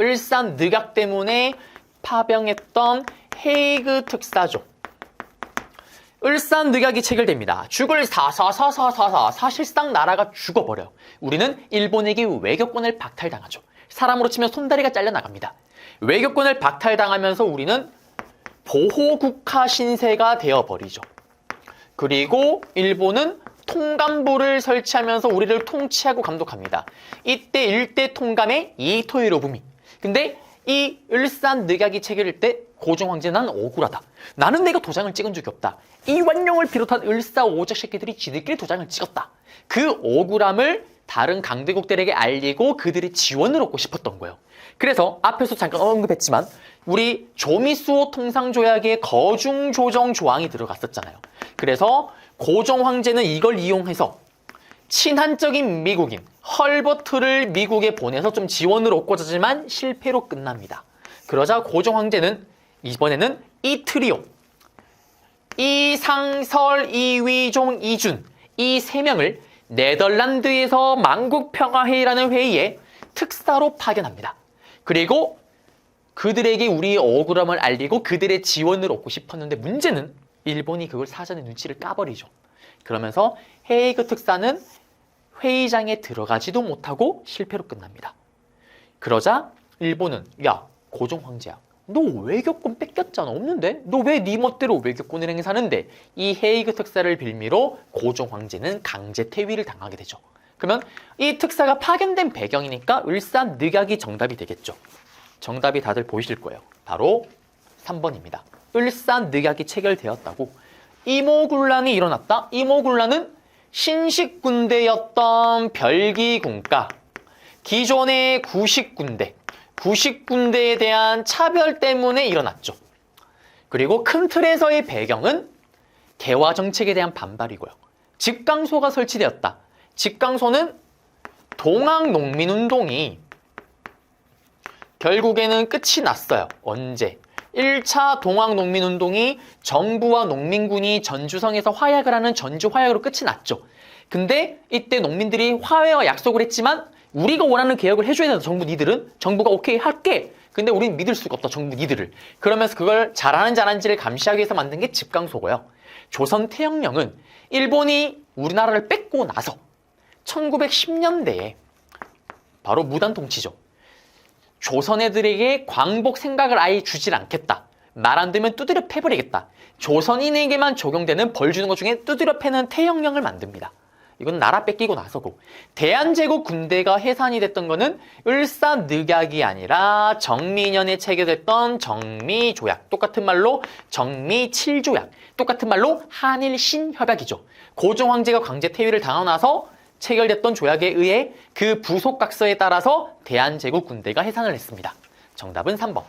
을사늑약 때문에 파병했던 헤이그 특사죠. 을사늑약이 체결됩니다. 죽을 사사사사사사 사실상 나라가 죽어버려요. 우리는 일본에게 외교권을 박탈당하죠. 사람으로 치면 손다리가 잘려나갑니다. 외교권을 박탈당하면서 우리는 보호국가 신세가 되어버리죠. 그리고 일본은 통감부를 설치하면서 우리를 통치하고 감독합니다. 이때 일대 통감의 이토 히로부미. 근데 이 을사늑약이 체결될 때 고종 황제 난 억울하다. 나는 내가 도장을 찍은 적이 없다. 이완용을 비롯한 을사오적 새끼들이 지들끼리 도장을 찍었다. 그 억울함을 다른 강대국들에게 알리고 그들의 지원을 얻고 싶었던 거예요. 그래서 앞에서 잠깐 언급했지만 우리 조미수호 통상조약에 거중조정 조항이 들어갔었잖아요. 그래서 고종 황제는 이걸 이용해서 친한적인 미국인 헐버트를 미국에 보내서 좀 지원을 얻고자 하지만 실패로 끝납니다. 그러자 고종 황제는 이번에는 이 트리오, 이상설, 이위종, 이준 이 세 명을 네덜란드에서 만국평화회의라는 회의에 특사로 파견합니다. 그리고 그들에게 우리의 억울함을 알리고 그들의 지원을 얻고 싶었는데 문제는 일본이 그걸 사전에 눈치를 까버리죠. 그러면서 헤이그 특사는 회의장에 들어가지도 못하고 실패로 끝납니다. 그러자 일본은 야 고종 황제야 너 외교권 뺏겼잖아. 없는데? 너 왜 네 멋대로 외교권을 행사하는데? 이 헤이그 특사를 빌미로 고종 황제는 강제 퇴위를 당하게 되죠. 그러면 이 특사가 파견된 배경이니까 을사늑약이 정답이 되겠죠. 정답이 다들 보이실 거예요. 바로 3번입니다. 을사늑약이 체결되었다고. 이모군란이 일어났다? 이모군란은 신식군대였던 별기군과 기존의 구식군대, 구식군대에 대한 차별 때문에 일어났죠. 그리고 큰 틀에서의 배경은 개화 정책에 대한 반발이고요. 집강소가 설치되었다. 집강소는 동학농민운동이 결국에는 끝이 났어요. 언제? 1차 동학농민운동이 정부와 농민군이 전주성에서 화약을 하는 전주화약으로 끝이 났죠. 근데 이때 농민들이 화해와 약속을 했지만 우리가 원하는 개혁을 해줘야 된다. 정부 니들은. 정부가 오케이 할게. 근데 우린 믿을 수가 없다. 정부 니들을. 그러면서 그걸 잘하는지 안 하는지를 감시하기 위해서 만든 게 집강소고요. 조선 태영령은 일본이 우리나라를 뺏고 나서 1910년대에 바로 무단 통치죠. 조선 애들에게 광복 생각을 아예 주질 않겠다. 말 안 되면 두드려 패버리겠다. 조선인에게만 적용되는 벌 주는 것 중에 두드려 패는 태영령을 만듭니다. 이건 나라 뺏기고 나서고. 대한제국 군대가 해산이 됐던 거는 을사늑약이 아니라 정미년에 체결됐던 정미조약. 똑같은 말로 정미칠조약. 똑같은 말로 한일신협약이죠. 고종 황제가 강제 퇴위를 당하고 나서 체결됐던 조약에 의해 그 부속각서에 따라서 대한제국 군대가 해산을 했습니다. 정답은 3번.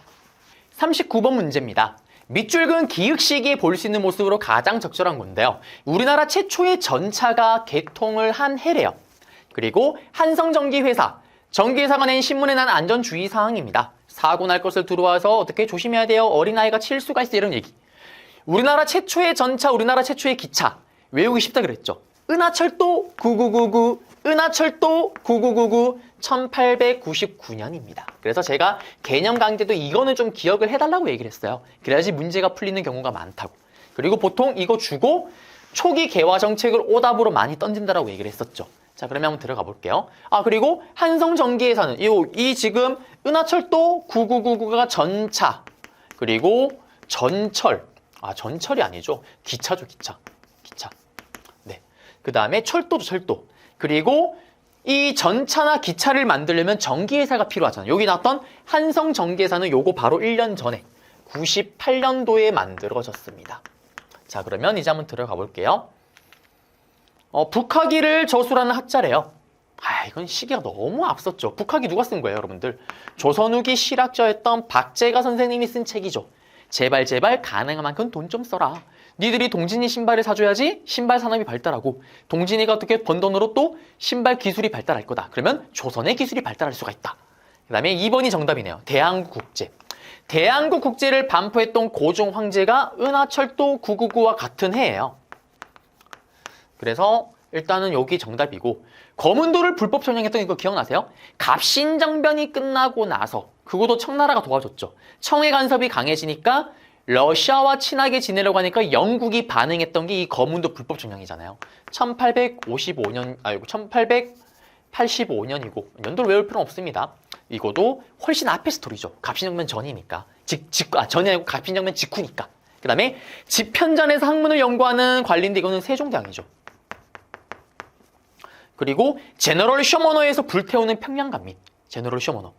39번 문제입니다. 밑줄 그은 기획 시기에 볼 수 있는 모습으로 가장 적절한 건데요. 우리나라 최초의 전차가 개통을 한 해래요. 그리고 한성전기회사, 전기회사가 낸 신문에 난 안전주의 사항입니다. 사고 날 것을 두려워서 어떻게 조심해야 돼요. 어린아이가 칠 수가 있어. 이런 얘기. 우리나라 최초의 전차, 우리나라 최초의 기차. 외우기 쉽다 그랬죠. 은하철도 9999, 은하철도 9999, 1899년입니다. 그래서 제가 개념 강좌도 이거는 좀 기억을 해달라고 얘기를 했어요. 그래야지 문제가 풀리는 경우가 많다고. 그리고 보통 이거 주고 초기 개화 정책을 오답으로 많이 던진다라고 얘기를 했었죠. 자, 그러면 한번 들어가 볼게요. 아, 그리고 한성전기회사는 이 지금 은하철도 9999가 전차, 그리고 전철. 아, 전철이 아니죠. 기차죠, 기차. 그 다음에 철도도 철도. 그리고 이 전차나 기차를 만들려면 전기회사가 필요하잖아요. 여기 나왔던 한성전기회사는 요거 바로 1년 전에 98년도에 만들어졌습니다. 자, 그러면 이제 한번 들어가 볼게요. 북하기를 저수라는 학자래요. 이건 시기가 너무 앞섰죠. 북학이 누가 쓴 거예요, 여러분들? 조선 후기 실학자였던 박재가 선생님이 쓴 책이죠. 제발 가능한 만큼 돈 좀 써라. 니들이 동진이 신발을 사줘야지 신발 산업이 발달하고 동진이가 어떻게 번 돈으로 또 신발 기술이 발달할 거다. 그러면 조선의 기술이 발달할 수가 있다. 그 다음에 2번이 정답이네요. 대한국국제. 대한국국제를 반포했던 고종 황제가 은하철도 999와 같은 해예요. 그래서 일단은 여기 정답이고, 거문도를 불법 점령했던 이거 기억나세요? 갑신정변이 끝나고 나서 그것도 청나라가 도와줬죠. 청해 간섭이 강해지니까 러시아와 친하게 지내려고 하니까 영국이 반응했던 게 이 거문도 불법 점령이잖아요. 1885년이고 연도를 외울 필요는 없습니다. 이것도 훨씬 앞의 스토리죠. 갑신정변 전이니까. 전이 아니고 갑신정변 직후니까. 그 다음에 집현전에서 학문을 연구하는 관리인데 이거는 세종대왕이죠. 그리고 제너럴 쇼머너에서 불태우는 평양감민. 제너럴 쇼머너.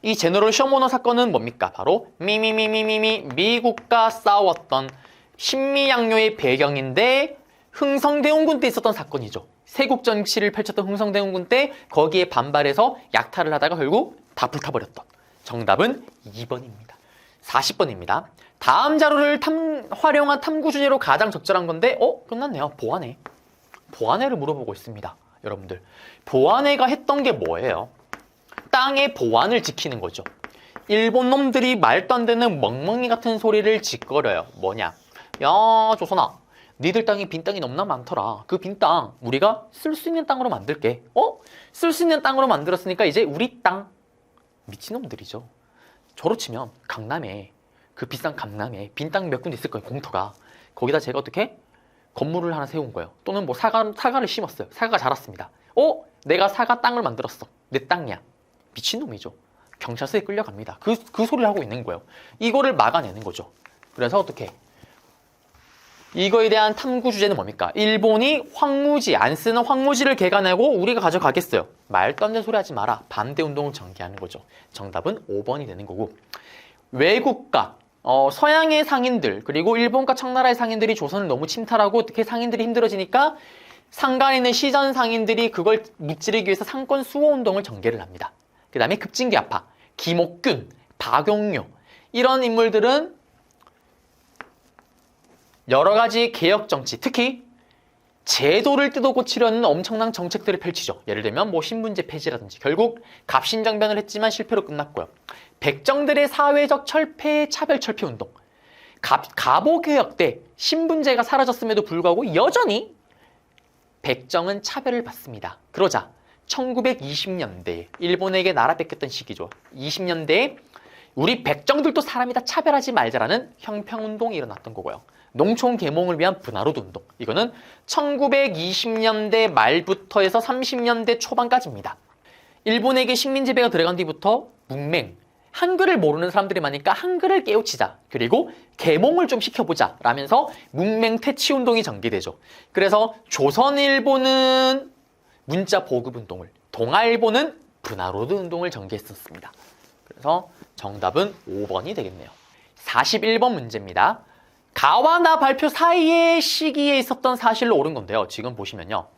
이 제너럴 쇼머너 사건은 뭡니까? 바로 미국과 싸웠던 신미양요의 배경인데 흥성대원군 때 있었던 사건이죠. 세국정치를 펼쳤던 흥성대원군 때 거기에 반발해서 약탈을 하다가 결국 다 불타버렸던. 정답은 2번입니다. 40번입니다. 다음 자료를 활용한 탐구 주제로 가장 적절한 건데 끝났네요. 보안회. 보안회를 물어보고 있습니다. 여러분들, 보안회가 했던 게 뭐예요? 땅의 보안을 지키는 거죠. 일본 놈들이 말도 안 되는 멍멍이 같은 소리를 짓거려요. 뭐냐? 야, 조선아, 니들 땅이 빈 땅이 너무나 많더라. 그 빈 땅 우리가 쓸 수 있는 땅으로 만들게. 쓸 수 있는 땅으로 만들었으니까 이제 우리 땅. 미친놈들이죠. 저로 치면 강남에, 그 비싼 강남에 빈 땅 몇 군데 있을 거예요. 공터가. 거기다 제가 어떻게 건물을 하나 세운 거예요. 또는 뭐 사과를 심었어요. 사과가 자랐습니다. 내가 사과 땅을 만들었어. 내 땅이야. 미친놈이죠. 경찰서에 끌려갑니다. 그 소리를 하고 있는 거예요. 이거를 막아내는 거죠. 그래서 어떻게? 이거에 대한 탐구 주제는 뭡니까? 일본이 황무지, 안 쓰는 황무지를 개간하고 우리가 가져가겠어요. 말도 안 되는 소리 하지 마라. 반대 운동을 전개하는 거죠. 정답은 5번이 되는 거고, 외국과 서양의 상인들, 그리고 일본과 청나라의 상인들이 조선을 너무 침탈하고 어떻게 상인들이 힘들어지니까 상간에 있는 시전 상인들이 그걸 무찌르기 위해서 상권 수호 운동을 전개를 합니다. 그 다음에 급진계아파, 김옥균, 박용료, 이런 인물들은 여러 가지 개혁 정치, 특히 제도를 뜯어 고치려는 엄청난 정책들을 펼치죠. 예를 들면 뭐 신분제 폐지라든지. 결국 갑신정변을 했지만 실패로 끝났고요. 백정들의 사회적 철폐, 차별철폐 운동. 갑오개혁 때 신분제가 사라졌음에도 불구하고 여전히 백정은 차별을 받습니다. 그러자 1920년대에 일본에게 나라 뺏겼던 시기죠. 20년대에 우리 백정들도 사람이다, 차별하지 말자라는 형평운동이 일어났던 거고요. 농촌 계몽을 위한 분화로드 운동. 이거는 1920년대 말부터 해서 30년대 초반까지입니다. 일본에게 식민 지배가 들어간 뒤부터 문맹, 한글을 모르는 사람들이 많으니까 한글을 깨우치자. 그리고 계몽을 좀 시켜보자 라면서 문맹 퇴치 운동이 전개되죠. 그래서 조선일보는 문자 보급 운동을, 동아일보는 분화로드 운동을 전개했었습니다. 그래서 정답은 5번이 되겠네요. 41번 문제입니다. 가와 나 발표 사이의 시기에 있었던 사실로 옳은 건데요. 지금 보시면요.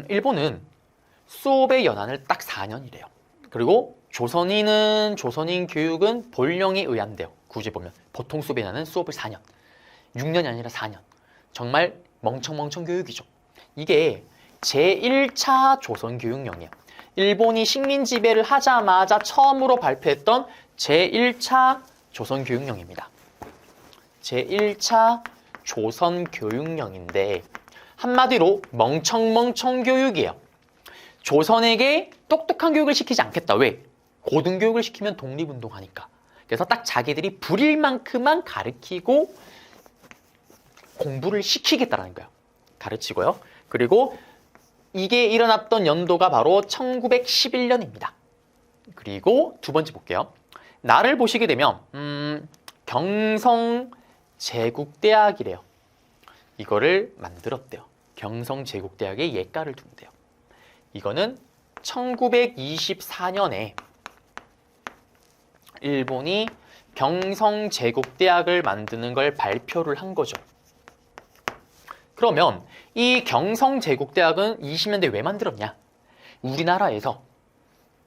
일본은 수업의 연한을 딱 4년이래요. 그리고 조선인 교육은 본령에 의한대요. 굳이 보면 보통 수업의 연한은 수업을 4년. 6년이 아니라 4년. 정말 멍청멍청 교육이죠. 이게 제1차 조선교육령이에요. 일본이 식민 지배를 하자마자 처음으로 발표했던 제1차 조선교육령입니다. 제1차 조선교육령인데 한마디로 멍청멍청 교육이에요. 조선에게 똑똑한 교육을 시키지 않겠다. 왜? 고등교육을 시키면 독립운동하니까. 그래서 딱 자기들이 부릴 만큼만 가르치고 공부를 시키겠다라는 거예요. 가르치고요. 그리고 이게 일어났던 연도가 바로 1911년입니다. 그리고 두 번째 볼게요. 나를 보시게 되면 경성제국대학이래요. 이거를 만들었대요. 경성제국대학에 예가를 둔대요. 이거는 1924년에 일본이 경성제국대학을 만드는 걸 발표를 한 거죠. 그러면 이 경성제국대학은 20년대에 왜 만들었냐? 우리나라에서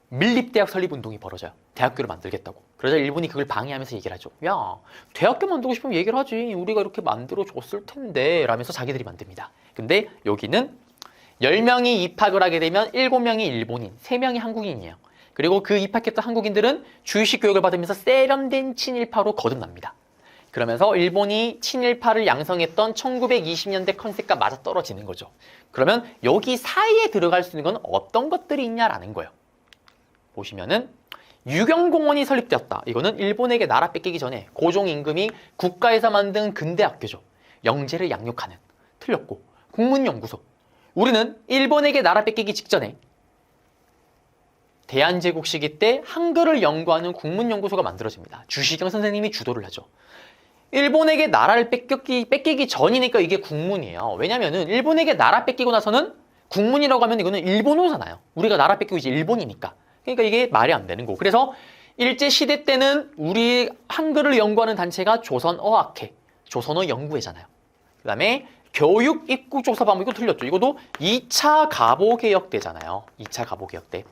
밀립대학 설립운동이 벌어져요. 대학교를 만들겠다고. 그러자 일본이 그걸 방해하면서 얘기를 하죠. 야, 대학교 만들고 싶으면 얘기를 하지. 우리가 이렇게 만들어줬을 텐데 라면서 자기들이 만듭니다. 근데 여기는 10명이 입학을 하게 되면 7명이 일본인, 3명이 한국인이에요. 그리고 그 입학했던 한국인들은 주의식 교육을 받으면서 세련된 친일파로 거듭납니다. 그러면서 일본이 친일파를 양성했던 1920년대 컨셉과 맞아떨어지는 거죠. 그러면 여기 사이에 들어갈 수 있는 건 어떤 것들이 있냐라는 거예요. 보시면은 유경공원이 설립되었다. 이거는 일본에게 나라 뺏기기 전에 고종 임금이 국가에서 만든 근대 학교죠. 영재를 양육하는. 틀렸고. 국문연구소. 우리는 일본에게 나라 뺏기기 직전에 대한제국 시기 때 한글을 연구하는 국문연구소가 만들어집니다. 주시경 선생님이 주도를 하죠. 일본에게 나라를 뺏기기 전이니까 이게 국문이에요. 왜냐면은 일본에게 나라 뺏기고 나서는 국문이라고 하면 이거는 일본어잖아요. 우리가 나라 뺏기고 이제 일본이니까. 그러니까 이게 말이 안 되는 거고. 그래서 일제시대 때는 우리 한글을 연구하는 단체가 조선어학회, 조선어연구회잖아요. 그 다음에 교육입국조사반부, 이거 틀렸죠. 이것도 2차 가보개혁대잖아요. 2차 가보개혁대.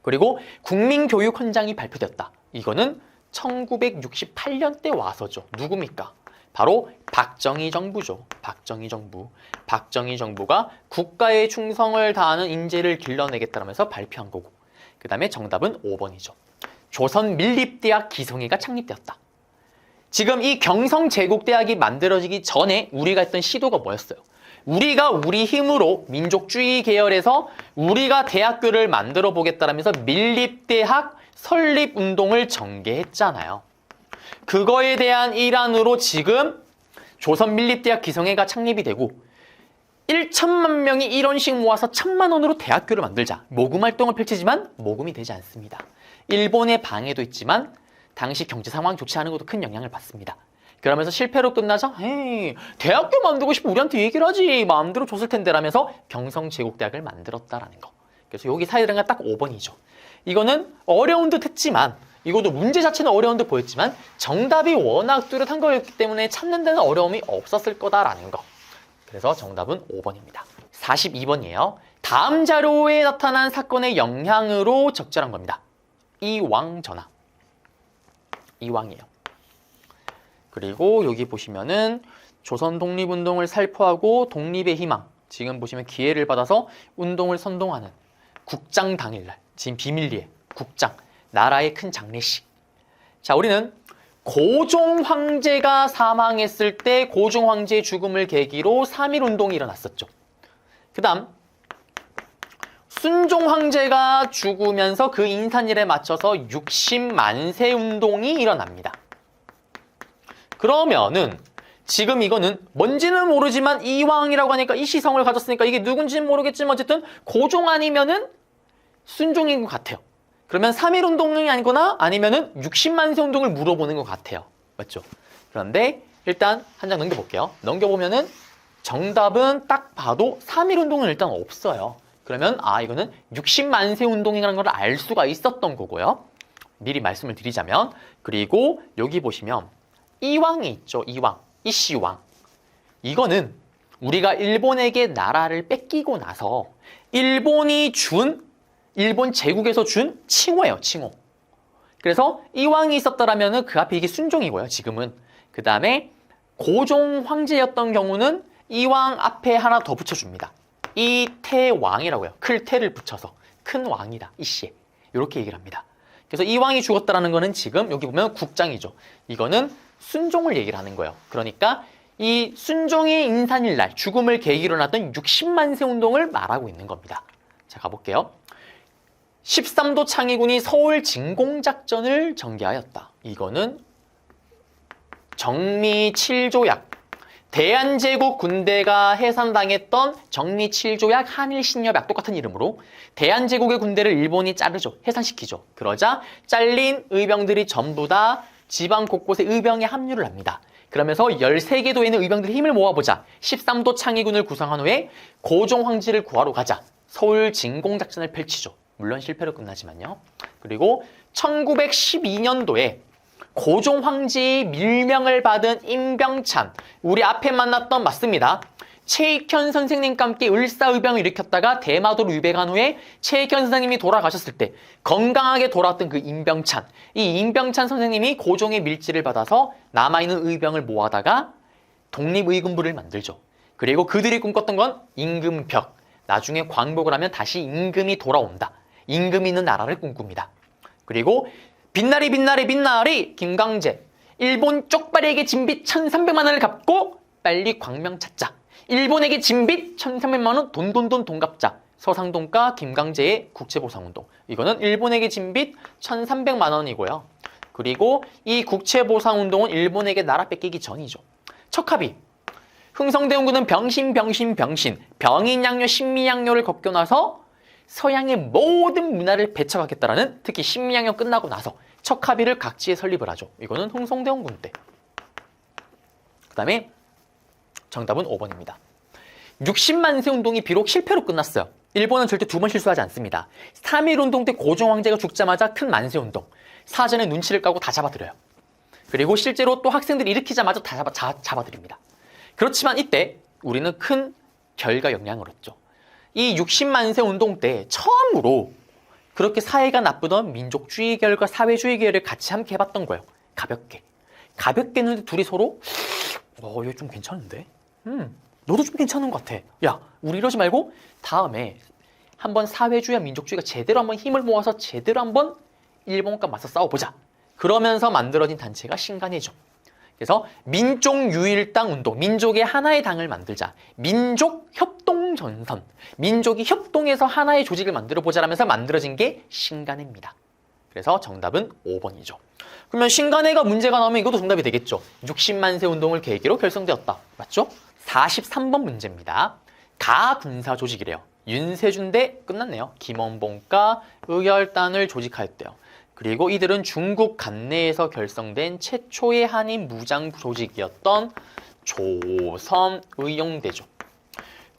그리고 국민교육헌장이 발표됐다. 이거는 1968년대 와서죠. 누굽니까? 바로 박정희 정부죠. 박정희 정부. 박정희 정부가 국가의 충성을 다하는 인재를 길러내겠다면서 발표한 거고. 그 다음에 정답은 5번이죠. 조선밀립대학 기성회가 창립되었다. 지금 이 경성제국대학이 만들어지기 전에 우리가 했던 시도가 뭐였어요? 우리가 우리 힘으로 민족주의 계열에서 우리가 대학교를 만들어 보겠다라면서 밀립대학 설립운동을 전개했잖아요. 그거에 대한 일환으로 지금 조선밀립대학 기성회가 창립이 되고 1천만 명이 1원씩 모아서 1,000만 원으로 대학교를 만들자. 모금활동을 펼치지만 모금이 되지 않습니다. 일본의 방해도 있지만 당시 경제 상황 좋지 않은 것도 큰 영향을 받습니다. 그러면서 실패로 끝나자 에이, 대학교 만들고 싶으면 우리한테 얘기를 하지. 마음대로 줬을 텐데 라면서 경성제국대학을 만들었다라는 거. 그래서 여기 사이드가 딱 5번이죠. 이거는 어려운 듯 했지만 이것도 문제 자체는 어려운 듯 보였지만 정답이 워낙 뚜렷한 거였기 때문에 찾는 데는 어려움이 없었을 거다라는 거. 그래서 정답은 5번입니다. 42번이에요. 다음 자료에 나타난 사건의 영향으로 적절한 겁니다. 이왕 전하. 이왕이에요. 그리고 여기 보시면은 조선 독립운동을 살포하고 독립의 희망. 지금 보시면 기회를 받아서 운동을 선동하는 국장 당일날. 지금 비밀리에 국장. 나라의 큰 장례식. 자, 우리는 고종 황제가 사망했을 때 고종 황제의 죽음을 계기로 3.1운동이 일어났었죠. 그 다음 순종 황제가 죽으면서 그 인산일에 맞춰서 60만세 운동이 일어납니다. 그러면은 지금 이거는 뭔지는 모르지만 이왕이라고 하니까 이 시성을 가졌으니까 이게 누군지는 모르겠지만 어쨌든 고종 아니면은 순종인 것 같아요. 그러면 3.1운동이 아니거나 아니면은 60만세 운동을 물어보는 것 같아요. 맞죠? 그런데 일단 한 장 넘겨볼게요. 넘겨보면은 정답은 딱 봐도 3.1운동은 일단 없어요. 그러면 이거는 60만세 운동이라는 걸 알 수가 있었던 거고요. 미리 말씀을 드리자면 그리고 여기 보시면 이왕이 있죠. 이왕. 이씨왕. 이거는 우리가 일본에게 나라를 뺏기고 나서 일본이 준 일본 제국에서 준 칭호예요. 칭호. 그래서 이왕이 있었다라면 그 앞에 이게 순종이고요. 지금은. 그 다음에 고종 황제였던 경우는 이왕 앞에 하나 더 붙여줍니다. 이태왕이라고요. 클태를 붙여서 큰 왕이다. 이씨. 이렇게 얘기를 합니다. 그래서 이왕이 죽었다라는 거는 지금 여기 보면 국장이죠. 이거는 순종을 얘기를 하는 거예요. 그러니까 이 순종의 인산일날 죽음을 계기로 났던 60만세 운동을 말하고 있는 겁니다. 자, 가볼게요. 13도 창의군이 서울 진공작전을 전개하였다. 이거는 정미 7조약. 대한제국 군대가 해산당했던 정미 7조약 한일신협약 똑같은 이름으로 대한제국의 군대를 일본이 자르죠. 해산시키죠. 그러자 잘린 의병들이 전부 다 지방 곳곳에 의병에 합류를 합니다. 그러면서 13개 도에는 의병들이 힘을 모아보자 13도 창의군을 구성한 후에 고종 황제를 구하러 가자 서울 진공작전을 펼치죠. 물론 실패로 끝나지만요. 그리고 1912년도에 고종 황제의 밀명을 받은 임병찬, 우리 앞에 만났던 맞습니다. 최익현 선생님과 함께 을사의병을 일으켰다가 대마도로 유배간 후에 최익현 선생님이 돌아가셨을 때 건강하게 돌아왔던 그 임병찬, 이 임병찬 선생님이 고종의 밀지를 받아서 남아있는 의병을 모아다가 독립의군부를 만들죠. 그리고 그들이 꿈꿨던 건 임금벽, 나중에 광복을 하면 다시 임금이 돌아온다. 임금이 있는 나라를 꿈꿉니다. 그리고 빛나리 빛나리 빛나리 김광재, 일본 쪽발이에게 진빚 1,300만 원을 갚고 빨리 광명 찾자. 일본에게 진빚 1,300만 원 돈 갚자. 서상동과 김광재의 국채보상운동. 이거는 일본에게 진빚 1,300만 원이고요. 그리고 이 국채보상운동은 일본에게 나라 뺏기기 전이죠. 척합이 흥성대원군은 병신 병인양요 신미양요를 걱겨놔서 서양의 모든 문화를 배척하겠다라는, 특히 신미양요 끝나고 나서 척합의를 각지에 설립을 하죠. 이거는 흥성대원군 때. 그 다음에 정답은 5번입니다. 60만세 운동이 비록 실패로 끝났어요. 일본은 절대 두 번 실수하지 않습니다. 3.1운동 때 고종 황제가 죽자마자 큰 만세운동, 사전에 눈치를 까고 다 잡아들여요. 그리고 실제로 또 학생들이 일으키자마자 다 잡아들입니다. 그렇지만 이때 우리는 큰 결과 영향을 얻죠. 이 60만세 운동 때 처음으로 그렇게 사회가 나쁘던 민족주의 계열과 사회주의 계열을 같이 함께 해봤던 거예요. 가볍게 했는데 둘이 서로 이거 좀 괜찮은데? 너도 좀 괜찮은 것 같아. 야, 우리 이러지 말고 다음에 한번 사회주의와 민족주의가 제대로 한번 힘을 모아서 제대로 한번 일본과 맞서 싸워보자. 그러면서 만들어진 단체가 신간회죠. 그래서 민족유일당 운동, 민족의 하나의 당을 만들자. 민족협동전선, 민족이 협동해서 하나의 조직을 만들어보자라면서 만들어진 게 신간회입니다. 그래서 정답은 5번이죠. 그러면 신간회가 문제가 나오면 이것도 정답이 되겠죠. 60만세 운동을 계기로 결성되었다. 맞죠? 43번 문제입니다. 가군사 조직이래요. 윤세준 대 끝났네요. 김원봉과 의열단을 조직하였대요. 그리고 이들은 중국 관내에서 결성된 최초의 한인 무장 조직이었던 조선의용대죠.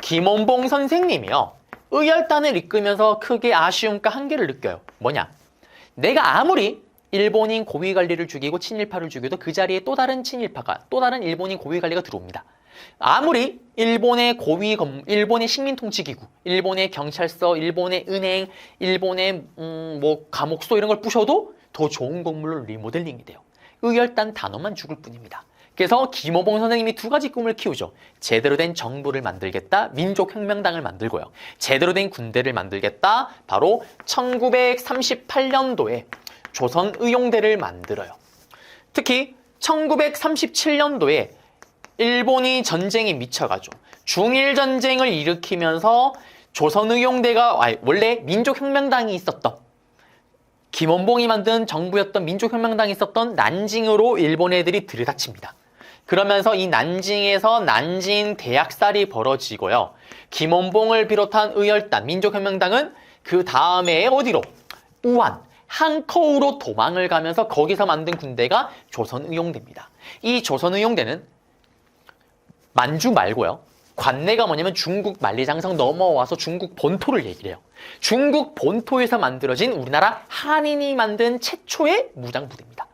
김원봉 선생님이요, 의열단을 이끌면서 크게 아쉬움과 한계를 느껴요. 뭐냐? 내가 아무리 일본인 고위관리를 죽이고 친일파를 죽여도 그 자리에 또 다른 친일파가, 또 다른 일본인 고위관리가 들어옵니다. 아무리 일본의 일본의 식민통치기구, 일본의 경찰서, 일본의 은행, 일본의 감옥소 이런 걸 부셔도 더 좋은 건물로 리모델링이 돼요. 의열단 단어만 죽을 뿐입니다. 그래서 김호봉 선생님이 두 가지 꿈을 키우죠. 제대로 된 정부를 만들겠다, 민족혁명당을 만들고요. 제대로 된 군대를 만들겠다, 바로 1938년도에 조선의용대를 만들어요. 특히 1937년도에 일본이 전쟁에 미쳐가죠. 중일전쟁을 일으키면서 조선의용대가, 원래 민족혁명당이 있었던, 김원봉이 만든 정부였던 민족혁명당이 있었던 난징으로 일본 애들이 들이닥칩니다. 그러면서 이 난징에서 난징 대학살이 벌어지고요. 김원봉을 비롯한 의열단, 민족혁명당은 그 다음에 어디로? 우한, 항커우로 도망을 가면서 거기서 만든 군대가 조선의용대입니다. 이 조선의용대는 만주 말고요. 관내가 뭐냐면 중국 만리장성 넘어와서 중국 본토를 얘기를 해요. 중국 본토에서 만들어진 우리나라 한인이 만든 최초의 무장부대입니다.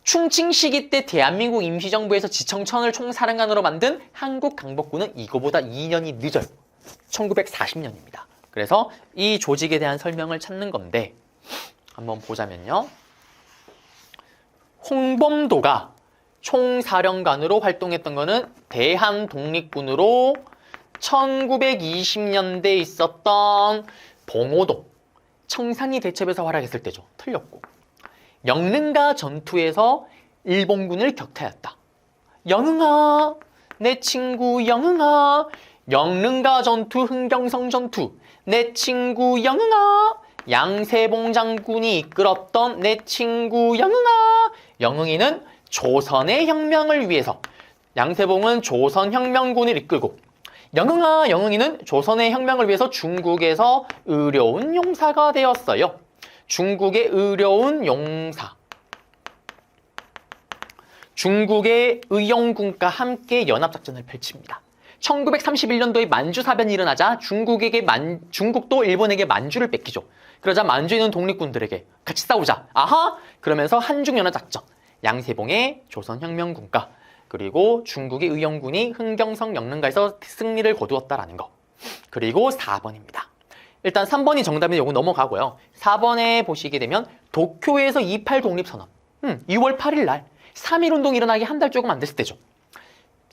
충칭 시기 때 대한민국 임시정부에서 지청천을 총사령관으로 만든 한국강복군은 이거보다 2년이 늦어요. 1940년입니다. 그래서 이 조직에 대한 설명을 찾는 건데 한번 보자면요. 홍범도가 총사령관으로 활동했던 거는 대한독립군으로 1920년대에 있었던 봉오동, 청산리 대첩에서 활약했을 때죠. 틀렸고. 영릉가 전투에서 일본군을 격퇴하였다. 영흥아, 내 친구 영흥아, 영릉가 전투, 흥경성 전투, 내 친구 영흥아, 양세봉 장군이 이끌었던 내 친구 영흥아. 영흥이는 조선의 혁명을 위해서, 양세봉은 조선혁명군을 이끌고, 영흥아, 영흥이는 조선의 혁명을 위해서 중국에서 의료운 용사가 되었어요. 중국의 의료운 용사. 중국의 의용군과 함께 연합작전을 펼칩니다. 1931년도에 만주사변이 일어나자 중국도 일본에게 만주를 뺏기죠. 그러자 만주에 있는 독립군들에게 같이 싸우자. 아하! 그러면서 한중연합작전. 양세봉의 조선혁명군과 그리고 중국의 의영군이 흥경성 영릉가에서 승리를 거두었다라는 거. 그리고 4번입니다. 일단 3번이 정답인데 요거 넘어가고요. 4번에 보시게 되면 도쿄에서 28 독립선언. 6월 8일 날 3.1운동이 일어나기 한 달 조금 안 됐을 때죠.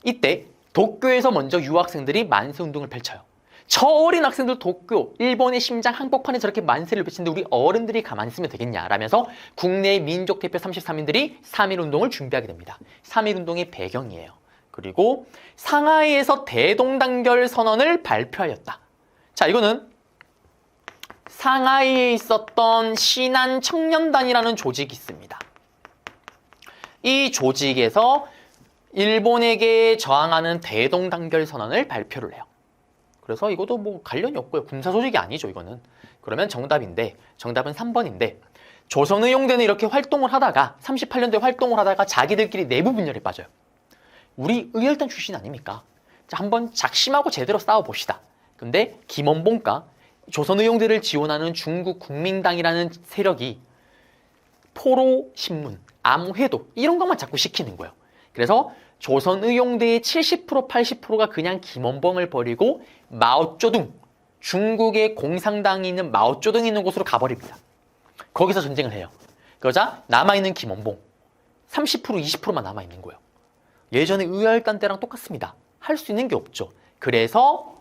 이때 도쿄에서 먼저 유학생들이 만세운동을 펼쳐요. 저 어린 학생들 도쿄, 일본의 심장 한복판에 저렇게 만세를 펼치는데 우리 어른들이 가만히 있으면 되겠냐 라면서 국내 민족 대표 33인들이 3.1운동을 준비하게 됩니다. 3.1운동의 배경이에요. 그리고 상하이에서 대동단결 선언을 발표하였다. 자, 이거는 상하이에 있었던 신안 청년단이라는 조직이 있습니다. 이 조직에서 일본에게 저항하는 대동단결 선언을 발표를 해요. 그래서 이것도 뭐 관련이 없고요. 군사 조직이 아니죠, 이거는. 그러면 정답인데, 정답은 3번인데, 조선의용대는 이렇게 활동을 하다가 38년도에 활동을 하다가 자기들끼리 내부 분열에 빠져요. 우리 의열단 출신 아닙니까? 자, 한번 작심하고 제대로 싸워봅시다. 근데 김원봉과 조선의용대를 지원하는 중국 국민당이라는 세력이 포로 신문, 암회도 이런 것만 자꾸 시키는 거예요. 그래서 조선의용대의 70% 80%가 그냥 김원봉을 버리고 마오쩌둥, 중국의 공산당이 있는 마오쩌둥이 있는 곳으로 가버립니다. 거기서 전쟁을 해요. 그러자 남아있는 김원봉 30% 20%만 남아있는 거예요. 예전에 의열단 때랑 똑같습니다. 할 수 있는 게 없죠. 그래서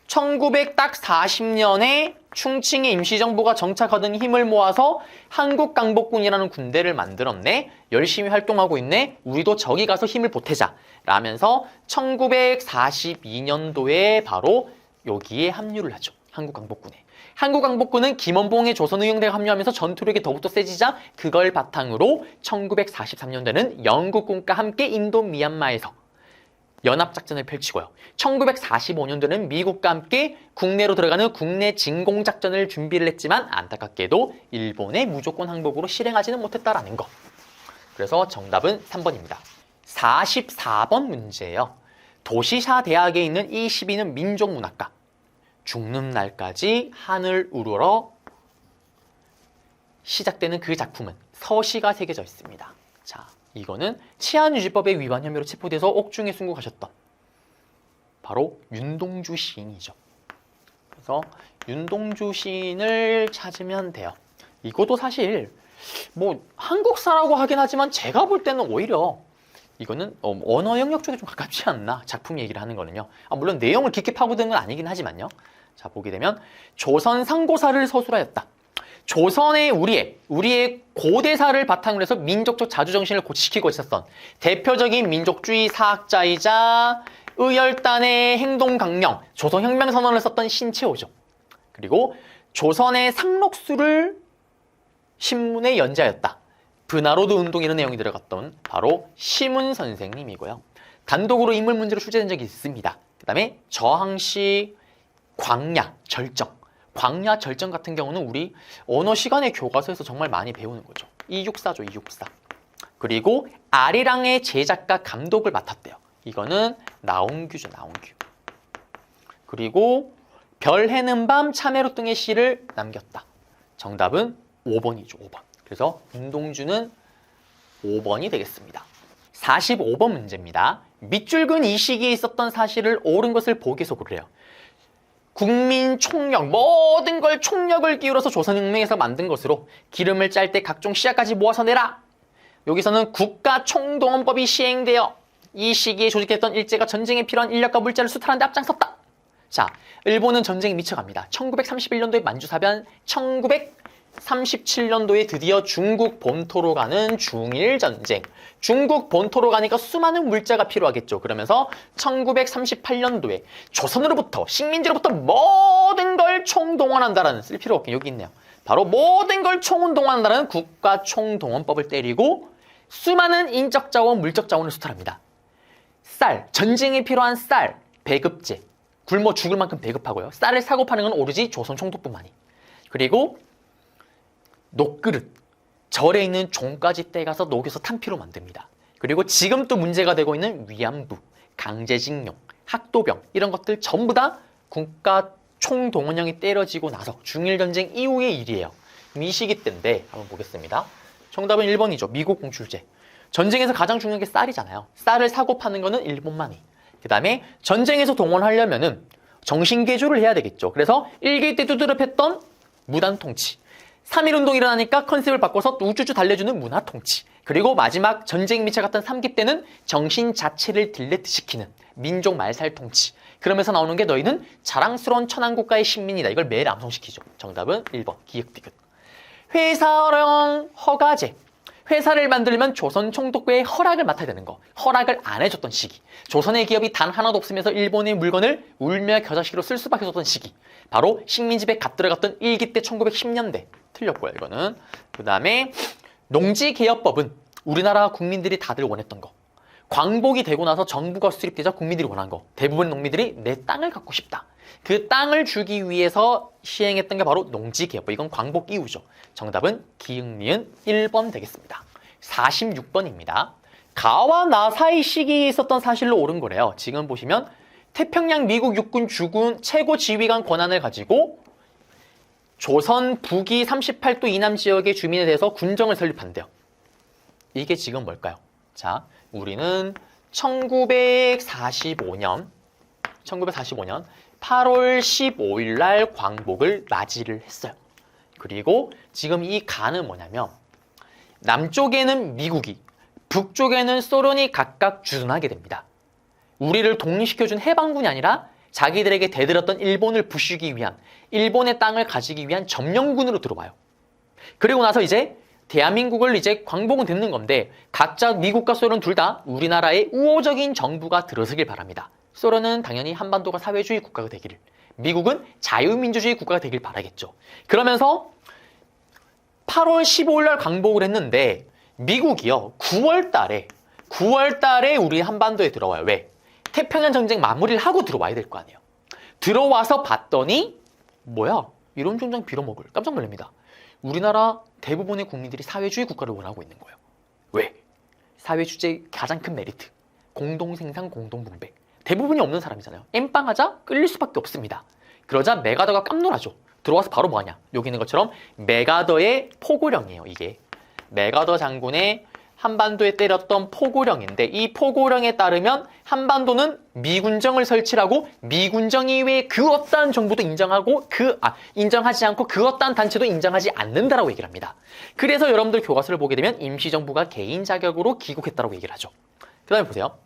1940년에 충칭의 임시정부가 정착하던 힘을 모아서 한국강복군이라는 군대를 만들었네. 열심히 활동하고 있네. 우리도 저기 가서 힘을 보태자. 라면서 1942년도에 바로 여기에 합류를 하죠. 한국강복군에. 한국강복군은 김원봉의 조선의용대가 합류하면서 전투력이 더욱더 세지자 그걸 바탕으로 1943년대는 영국군과 함께 인도 미얀마에서 연합작전을 펼치고요. 1945년도는 미국과 함께 국내로 들어가는 국내 진공작전을 준비를 했지만 안타깝게도 일본의 무조건 항복으로 실행하지는 못했다라는 거. 그래서 정답은 3번입니다. 44번 문제예요. 도시샤 대학에 있는 이 시비는 민족문학가. 죽는 날까지 하늘 우러러 시작되는 그 작품은 서시가 새겨져 있습니다. 자, 이거는 치안유지법의 위반 혐의로 체포돼서 옥중에 순국하셨던 바로 윤동주 시인이죠. 그래서 윤동주 시인을 찾으면 돼요. 이것도 사실 뭐 한국사라고 하긴 하지만 제가 볼 때는 오히려 이거는 언어 영역 쪽에 좀 가깝지 않나, 작품 얘기를 하는 거는요. 물론 내용을 깊게 파고드는 건 아니긴 하지만요. 자, 보게 되면 조선 상고사를 서술하였다. 조선의 우리의 고대사를 바탕으로 해서 민족적 자주정신을 고취시키고 있었던 대표적인 민족주의 사학자이자 의열단의 행동강령, 조선혁명선언을 썼던 신채호죠. 그리고 조선의 상록수를 신문에 연재하였다. 브나로드 운동 이런 내용이 들어갔던 바로 시문 선생님이고요. 단독으로 인물 문제로 출제된 적이 있습니다. 그 다음에 저항시 광야, 절정. 광야 절정 같은 경우는 우리 언어 시간의 교과서에서 정말 많이 배우는 거죠. 264죠, 264. 그리고 아리랑의 제작과 감독을 맡았대요. 이거는 나온규죠, 나온규. 그리고 별 해는 밤 참외로 등의 시를 남겼다. 정답은 5번이죠, 5번. 그래서 윤동주는 5번이 되겠습니다. 45번 문제입니다. 밑줄근 이 시기에 있었던 사실을 옳은 것을 보기속으로 해요. 국민 총력, 모든 걸 총력을 기울여서 조선혁명에서 만든 것으로 기름을 짤 때 각종 씨앗까지 모아서 내라. 여기서는 국가총동원법이 시행되어 이 시기에 조직됐던 일제가 전쟁에 필요한 인력과 물자를 수탈하는 데 앞장섰다. 자, 일본은 전쟁에 미쳐갑니다. 1931년도에 만주사변, 1937년도에 드디어 중국 본토로 가는 중일전쟁. 중국 본토로 가니까 수많은 물자가 필요하겠죠. 그러면서 1938년도에 조선으로부터, 식민지로부터 모든 걸 총동원한다라는, 쓸 필요 없긴 여기 있네요. 바로 모든 걸 총동원한다는 국가총동원법을 때리고 수많은 인적자원, 물적자원을 수탈합니다. 쌀, 전쟁에 필요한 쌀, 배급제. 굶어 죽을 만큼 배급하고요. 쌀을 사고 파는 건 오로지 조선 총독뿐만이. 그리고 녹그릇, 절에 있는 종까지 떼가서 녹여서 탕피로 만듭니다. 그리고 지금 또 문제가 되고 있는 위안부, 강제징용, 학도병 이런 것들 전부 다 국가 총동원령이 때려지고 나서 중일전쟁 이후의 일이에요. 이 시기 때인데 한번 보겠습니다. 정답은 1번이죠. 미국 공출제. 전쟁에서 가장 중요한 게 쌀이잖아요. 쌀을 사고 파는 거는 일본만이. 그 다음에 전쟁에서 동원하려면은 정신개조를 해야 되겠죠. 그래서 1기 때 두드럽했던 무단통치. 3.1운동이 일어나니까 컨셉을 바꿔서 우쭈쭈 달래주는 문화통치. 그리고 마지막 전쟁 미쳐 갔던 3기 때는 정신 자체를 딜레트시키는 민족 말살통치. 그러면서 나오는 게 너희는 자랑스러운 천안국가의 식민이다. 이걸 매일 암송시키죠. 정답은 1번 기역디귿. 회사령 허가제. 회사를 만들면 조선 총독부의 허락을 맡아야 되는 거. 허락을 안 해줬던 시기. 조선의 기업이 단 하나도 없으면서 일본의 물건을 울며 겨자식으로 쓸 수밖에 없었던 시기. 바로 식민지배 갓 들어갔던 1기 때 1910년대. 틀렸고요, 이거는. 그 다음에 농지개혁법은 우리나라 국민들이 다들 원했던 거. 광복이 되고 나서 정부가 수립되자 국민들이 원한 거. 대부분 농민들이 내 땅을 갖고 싶다. 그 땅을 주기 위해서 시행했던 게 바로 농지개혁법. 이건 광복 이후죠. 정답은 기응리은 1번 되겠습니다. 46번입니다. 가와 나 사이 시기에 있었던 사실로 옳은 거래요. 지금 보시면 태평양 미국 육군 주군 최고 지휘관 권한을 가지고 조선 북위 38도 이남 지역의 주민에 대해서 군정을 설립한대요. 이게 지금 뭘까요? 자, 우리는 1945년 8월 15일 날 광복을 맞이를 했어요. 그리고 지금 이 가는 뭐냐면 남쪽에는 미국이, 북쪽에는 소련이 각각 주둔하게 됩니다. 우리를 독립시켜준 해방군이 아니라 자기들에게 대들었던 일본을 부수기 위한, 일본의 땅을 가지기 위한 점령군으로 들어와요. 그리고 나서 이제 대한민국을 이제 광복은 듣는 건데 각자 미국과 소련 둘 다 우리나라의 우호적인 정부가 들어서길 바랍니다. 소련은 당연히 한반도가 사회주의 국가가 되기를, 미국은 자유민주주의 국가가 되길 바라겠죠. 그러면서 8월 15일 날 광복을 했는데 미국이요 9월 달에 우리 한반도에 들어와요. 왜? 태평양 전쟁 마무리를 하고 들어와야 될 거 아니에요. 들어와서 봤더니 뭐야? 이런 전장 빌어먹을. 깜짝 놀랍니다. 우리나라 대부분의 국민들이 사회주의 국가를 원하고 있는 거예요. 왜? 사회주의의 가장 큰 메리트. 공동생산, 공동분배. 대부분이 없는 사람이잖아요. 엠빵하자 끌릴 수밖에 없습니다. 그러자 메가더가 깜놀하죠. 들어와서 바로 뭐하냐? 여기 있는 것처럼 메가더의 포고령이에요. 이게 메가더 장군의 한반도에 때렸던 포고령인데 이 포고령에 따르면 한반도는 미군정을 설치하고 미군정 이외에 그 어떠한 정부도 인정하고 인정하지 않고 그 어떠한 단체도 인정하지 않는다라고 얘기를 합니다. 그래서 여러분들 교과서를 보게 되면 임시정부가 개인 자격으로 귀국했다라고 얘기를 하죠. 그 다음에 보세요.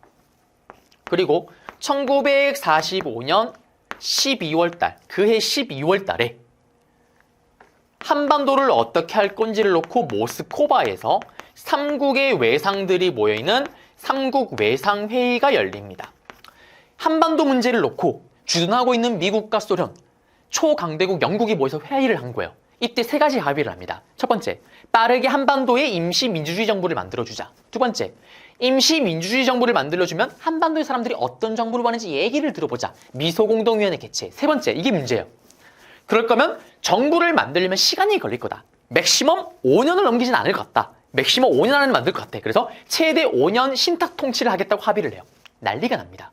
그리고 1945년 12월 달, 그해 12월 달에 한반도를 어떻게 할 건지를 놓고 모스크바에서 3국의 외상들이 모여있는 삼국 외상회의가 열립니다. 한반도 문제를 놓고 주둔하고 있는 미국과 소련, 초강대국 영국이 모여서 회의를 한 거예요. 이때 세 가지 합의를 합니다. 첫 번째, 빠르게 한반도에 임시민주주의 정부를 만들어주자. 두 번째, 임시민주주의 정부를 만들어주면 한반도의 사람들이 어떤 정부를 원하는지 얘기를 들어보자. 미소공동위원회 개최. 세 번째, 이게 문제예요. 그럴 거면 정부를 만들려면 시간이 걸릴 거다. 맥시멈 5년을 넘기진 않을 것 같다. 맥시멈 5년 안에 만들 것 같아. 그래서 최대 5년 신탁 통치를 하겠다고 합의를 해요. 난리가 납니다.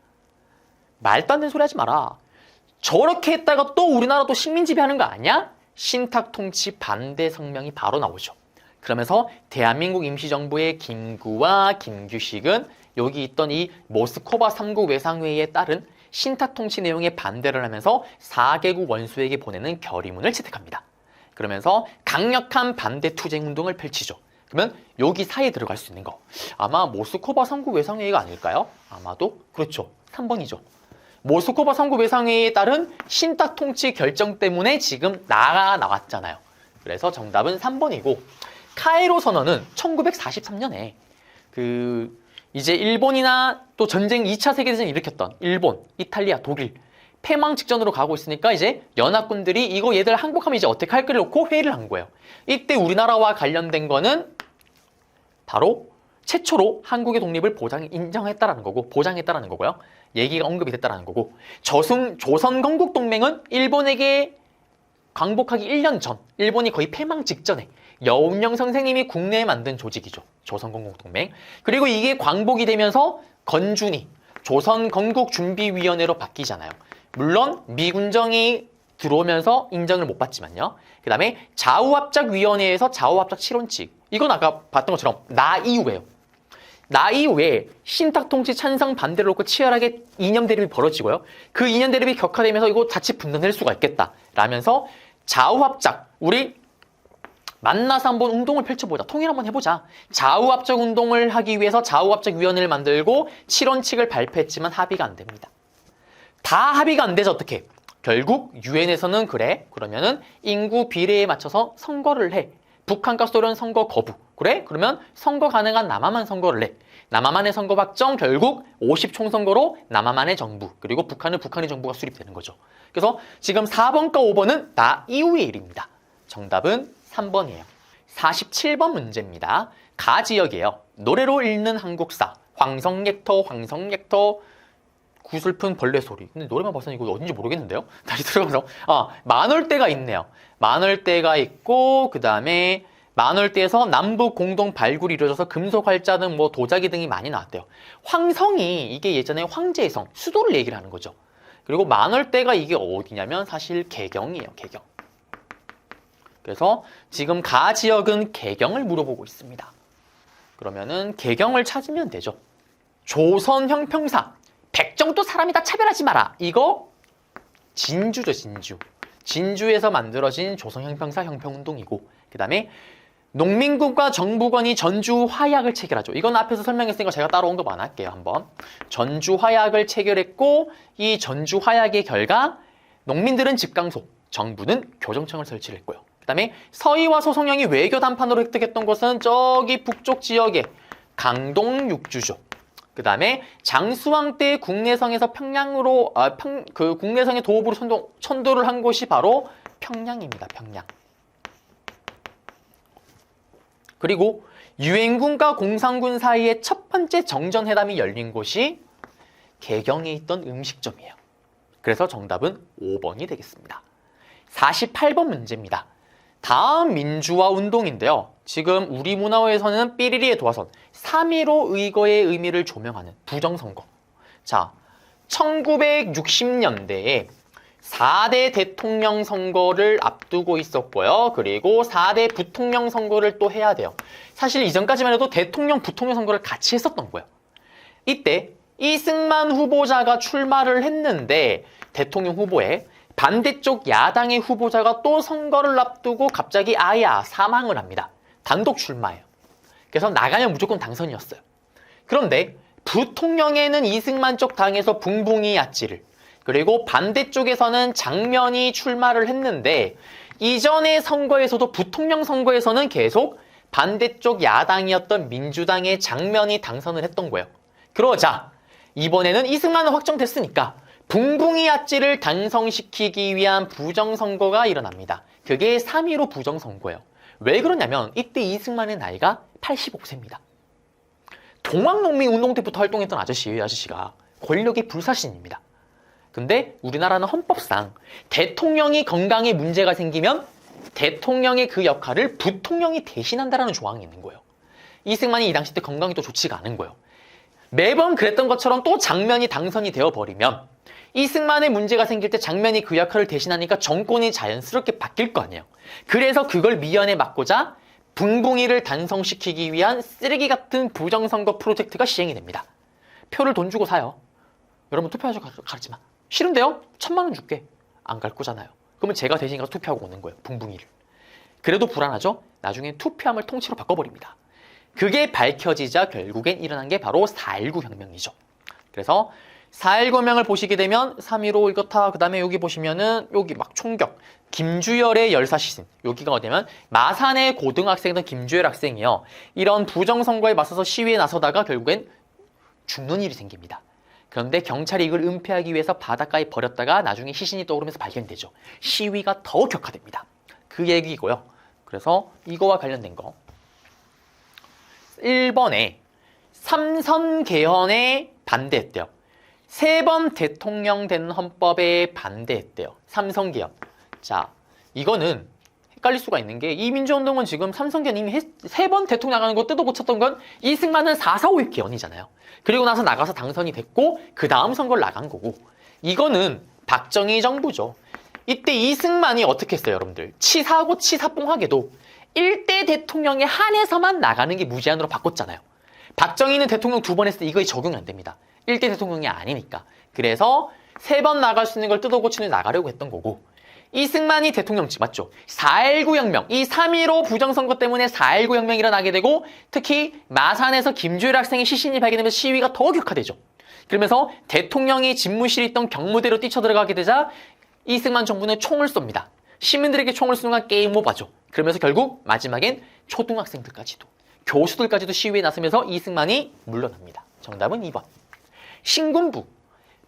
말도 안 되는 소리 하지 마라. 저렇게 했다가 또 우리나라도 식민지배하는 거 아니야? 신탁 통치 반대 성명이 바로 나오죠. 그러면서 대한민국 임시정부의 김구와 김규식은 여기 있던 이 모스크바 3국 외상회의에 따른 신탁 통치 내용에 반대를 하면서 4개국 원수에게 보내는 결의문을 채택합니다. 그러면서 강력한 반대 투쟁 운동을 펼치죠. 그러면 여기 사이에 들어갈 수 있는 거 아마 모스크바 3국 외상회의가 아닐까요? 아마도 그렇죠. 3번이죠. 모스크바 3국 외상회의에 따른 신탁 통치 결정 때문에 지금 나왔잖아요. 그래서 정답은 3번이고 카이로 선언은 1943년에 이제 일본이나 또 전쟁 2차 세계대전을 일으켰던 일본, 이탈리아, 독일 패망 직전으로 가고 있으니까 이제 연합군들이 이거 얘들 항복하면 이제 어떻게 할 거를 놓고 회의를 한 거예요. 이때 우리나라와 관련된 거는 바로 최초로 한국의 독립을 인정했다라는 거고 보장했다라는 거고요. 얘기가 언급이 됐다라는 거고 조선 건국 동맹은 일본에게 광복하기 1년 전, 일본이 거의 패망 직전에 여운령 선생님이 국내에 만든 조직이죠. 조선건국동맹. 그리고 이게 광복이 되면서 건준이 조선건국준비위원회로 바뀌잖아요. 물론 미군정이 들어오면서 인정을 못 받지만요. 그 다음에 좌우합작위원회에서 좌우합작 7원칙. 이건 아까 봤던 것처럼 나 이후에요. 나 이후에 신탁 통치 찬성 반대를 놓고 치열하게 이념 대립이 벌어지고요. 그 이념 대립이 격화되면서 이거 자칫 분단될 수가 있겠다 라면서 좌우합작, 우리 만나서 한번 운동을 펼쳐보자. 통일 한번 해보자. 좌우합작 운동을 하기 위해서 좌우합작위원회를 만들고 7원칙을 발표했지만 합의가 안 됩니다. 다 합의가 안 돼서 어떻게? 결국 유엔에서는 그래? 그러면은 인구 비례에 맞춰서 선거를 해. 북한과 소련 선거 거부. 그래? 그러면 선거 가능한 남한만 선거를 해. 남한만의 선거 확정, 결국 50 총선거로 남한만의 정부, 그리고 북한은 북한의 정부가 수립되는 거죠. 그래서 지금 4번과 5번은 나 이후의 일입니다. 정답은 3번이에요. 47번 문제입니다. 가 지역이에요. 노래로 읽는 한국사. 황성액터, 황성액터, 구슬픈 벌레 소리. 근데 노래만 봐서는 이거 어딘지 모르겠는데요? 다시 들어가서. 만월대가 있네요. 만월대가 있고, 그 다음에 만월대에서 남북 공동 발굴이 이루어져서 금속 활자 등 뭐 도자기 등이 많이 나왔대요. 황성이 이게 예전에 황제의 성, 수도를 얘기를 하는 거죠. 그리고 만월대가 이게 어디냐면 사실 개경이에요, 개경. 그래서 지금 가 지역은 개경을 물어보고 있습니다. 그러면은 개경을 찾으면 되죠. 조선 형평사. 백정도 사람이다 차별하지 마라. 이거 진주죠, 진주. 진주에서 만들어진 조선 형평사 형평운동이고, 그 다음에 농민군과 정부군이 전주 화약을 체결하죠. 이건 앞에서 설명했으니까 제가 따로 언급 안 할게요. 한번. 전주 화약을 체결했고, 이 전주 화약의 결과 농민들은 집강소, 정부는 교정청을 설치를 했고요. 그 다음에 서희와 소송영이 외교 단판으로 획득했던 곳은 저기 북쪽 지역의 강동 육주죠. 그 다음에 장수왕 때 국내성에서 평양으로 국내성의 도읍으로 천도를 한 곳이 바로 평양입니다. 평양. 그리고 유엔군과 공산군 사이에 첫 번째 정전회담이 열린 곳이 개경에 있던 음식점이에요. 그래서 정답은 5번이 되겠습니다. 48번 문제입니다. 다음 민주화 운동인데요. 지금 우리 문화에서는 삐리리의 도화선 3.15 의거의 의미를 조명하는 부정선거. 자, 1960년대에 4대 대통령 선거를 앞두고 있었고요. 그리고 4대 부통령 선거를 또 해야 돼요. 사실 이전까지만 해도 대통령, 부통령 선거를 같이 했었던 거예요. 이때 이승만 후보자가 출마를 했는데 대통령 후보에 반대쪽 야당의 후보자가 또 선거를 앞두고 갑자기 사망을 합니다. 단독 출마예요. 그래서 나가면 무조건 당선이었어요. 그런데 부통령에는 이승만 쪽 당에서 붕붕이 야찌를, 그리고 반대쪽에서는 장면이 출마를 했는데 이전의 선거에서도 부통령 선거에서는 계속 반대쪽 야당이었던 민주당의 장면이 당선을 했던 거예요. 그러자 이번에는 이승만은 확정됐으니까 붕붕이 야찌를 당선시키기 위한 부정선거가 일어납니다. 그게 3.15 부정선거예요. 왜 그러냐면 이때 이승만의 나이가 85세입니다. 동학농민운동 때부터 활동했던 아저씨예요. 아저씨가 권력의 불사신입니다. 근데 우리나라는 헌법상 대통령이 건강에 문제가 생기면 대통령의 그 역할을 부통령이 대신한다라는 조항이 있는 거예요. 이승만이 이 당시 때 건강이 또 좋지가 않은 거예요. 매번 그랬던 것처럼 또 장면이 당선이 되어버리면 이승만의 문제가 생길 때 장면이 그 역할을 대신하니까 정권이 자연스럽게 바뀔 거 아니에요. 그래서 그걸 미연에 막고자 붕붕이를 단성시키기 위한 쓰레기 같은 부정선거 프로젝트가 시행이 됩니다. 표를 돈 주고 사요. 여러분 투표하셔 가르지 마. 싫은데요? 1,000만 원 줄게. 안 갈 거잖아요. 그러면 제가 대신 가서 투표하고 오는 거예요. 붕붕이를. 그래도 불안하죠? 나중에 투표함을 통째로 바꿔버립니다. 그게 밝혀지자 결국엔 일어난 게 바로 4.19 혁명이죠. 그래서 4.19 혁명을 보시게 되면 3.15 이렇다. 그 다음에 여기 보시면은 여기 막 총격. 김주열의 열사시신. 여기가 어디냐면 마산의 고등학생이던 김주열 학생이요. 이런 부정선거에 맞서서 시위에 나서다가 결국엔 죽는 일이 생깁니다. 그런데 경찰이 이걸 은폐하기 위해서 바닷가에 버렸다가 나중에 시신이 떠오르면서 발견되죠. 시위가 더 격화됩니다. 그 얘기고요. 그래서 이거와 관련된 거. 1번에 삼선 개헌에 반대했대요. 3번 대통령 된 헌법에 반대했대요. 삼선 개헌. 자, 이거는 헷갈릴 수가 있는 게 이 민주운동은 지금 삼선 개헌 이미 3번 대통령 나가는 거 뜯어 고쳤던 건 이승만은 4.4.5 개헌이잖아요. 그리고 나서 나가서 당선이 됐고 그 다음 선거를 나간 거고, 이거는 박정희 정부죠. 이때 이승만이 어떻게 했어요, 여러분들? 치사하고 치사뽕하게도 1대 대통령에 한해서만 나가는 게 무제한으로 바꿨잖아요. 박정희는 대통령 2번 했을 때 이거에 적용이 안 됩니다. 1대 대통령이 아니니까. 그래서 3번 나갈 수 있는 걸 뜯어고치는 나가려고 했던 거고, 이승만이 대통령직 맞죠? 4.19 혁명, 이 3.15 부정선거 때문에 4.19 혁명이 일어나게 되고, 특히 마산에서 김주일 학생의 시신이 발견되면서 시위가 더 격화되죠. 그러면서 대통령이 집무실에 있던 경무대로 뛰쳐들어가게 되자 이승만 정부는 총을 쏩니다. 시민들에게 총을 쏘는 건 게임 오버죠. 그러면서 결국 마지막엔 초등학생들까지도, 교수들까지도 시위에 나서면서 이승만이 물러납니다. 정답은 2번. 신군부.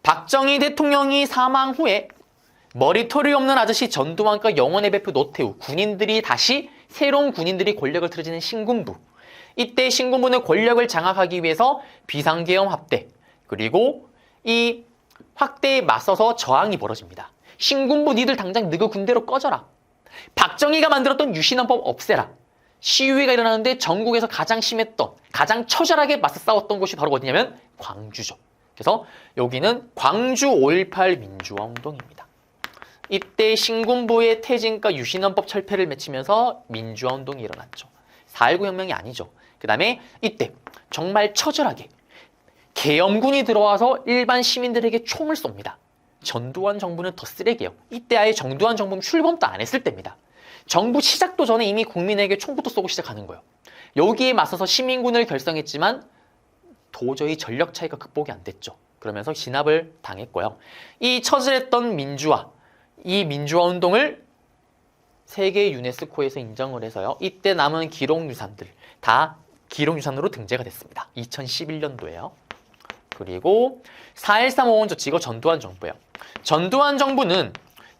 박정희 대통령이 사망 후에 머리털이 없는 아저씨 전두환과 영원의 베프 노태우, 새로운 군인들이 권력을 틀어지는 신군부. 이때 신군부는 권력을 장악하기 위해서 비상계엄 확대, 그리고 이 확대에 맞서서 저항이 벌어집니다. 신군부 니들 당장 너희 군대로 꺼져라. 박정희가 만들었던 유신헌법 없애라. 시위가 일어나는데 전국에서 가장 심했던, 가장 처절하게 맞서 싸웠던 곳이 바로 어디냐면 광주죠. 그래서 여기는 광주 5.18 민주화 운동입니다. 이때 신군부의 퇴진과 유신헌법 철폐를 맺히면서 민주화 운동이 일어났죠. 4.19 혁명이 아니죠. 그 다음에 이때 정말 처절하게 계엄군이 들어와서 일반 시민들에게 총을 쏩니다. 전두환 정부는 더 쓰레기예요. 이때 아예 전두환 정부는 출범도 안 했을 때입니다. 정부 시작도 전에 이미 국민에게 총부터 쏘고 시작하는 거예요. 여기에 맞서서 시민군을 결성했지만 도저히 전력 차이가 극복이 안 됐죠. 그러면서 진압을 당했고요. 이 처절했던 이 민주화 운동을 세계 유네스코에서 인정을 해서요. 이때 남은 기록유산들 다 기록유산으로 등재가 됐습니다. 2011년도에요. 그리고 4.13 5.1 조치, 이거 전두환 정부예요. 전두환 정부는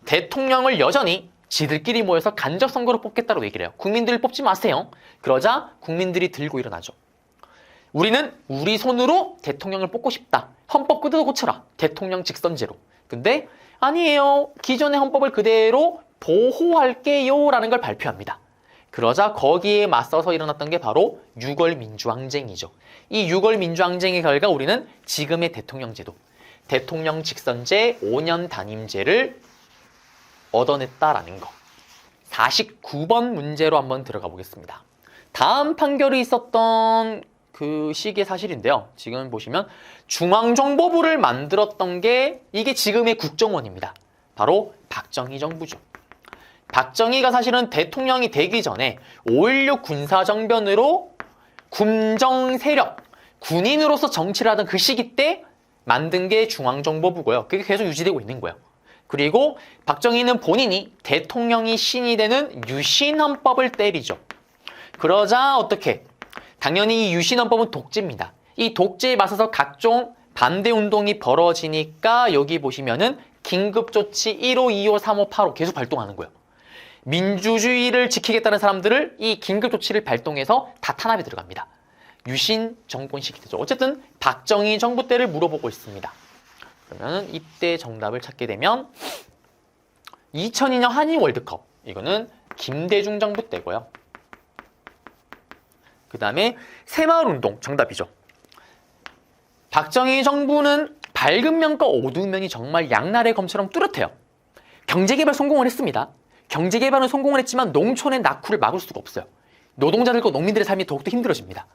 대통령을 여전히 지들끼리 모여서 간접선거로 뽑겠다고 얘기를 해요. 국민들을 뽑지 마세요. 그러자 국민들이 들고 일어나죠. 우리는 우리 손으로 대통령을 뽑고 싶다. 헌법 그대로 고쳐라. 대통령 직선제로. 근데 아니에요. 기존의 헌법을 그대로 보호할게요 라는 걸 발표합니다. 그러자 거기에 맞서서 일어났던 게 바로 6월 민주항쟁이죠. 이 6월 민주항쟁의 결과 우리는 지금의 대통령제도, 대통령 직선제 5년 단임제를 얻어냈다라는 거. 49번 문제로 한번 들어가 보겠습니다. 다음 판결이 있었던 그 시기의 사실인데요. 지금 보시면 중앙정보부를 만들었던 게 이게 지금의 국정원입니다. 바로 박정희 정부죠. 박정희가 사실은 대통령이 되기 전에 5.16 군사정변으로 군정 세력, 군인으로서 정치를 하던 그 시기 때 만든 게 중앙정보부고요. 그게 계속 유지되고 있는 거예요. 그리고 박정희는 본인이 대통령이 신이 되는 유신헌법을 때리죠. 그러자 어떻게? 당연히 이 유신헌법은 독재입니다. 이 독재에 맞서서 각종 반대운동이 벌어지니까 여기 보시면은 긴급조치 1호, 2호, 3호, 8호 계속 발동하는 거예요. 민주주의를 지키겠다는 사람들을 이 긴급조치를 발동해서 다 탄압에 들어갑니다. 유신 정권 시기 되죠. 어쨌든 박정희 정부 때를 물어보고 있습니다. 그러면 이때 정답을 찾게 되면 2002년 한일 월드컵, 이거는 김대중 정부 때고요. 그 다음에 새마을운동 정답이죠. 박정희 정부는 밝은 면과 어두운 면이 정말 양날의 검처럼 뚜렷해요. 경제개발 성공을 했습니다. 경제개발은 성공을 했지만 농촌의 낙후를 막을 수가 없어요. 노동자들과 농민들의 삶이 더욱더 힘들어집니다.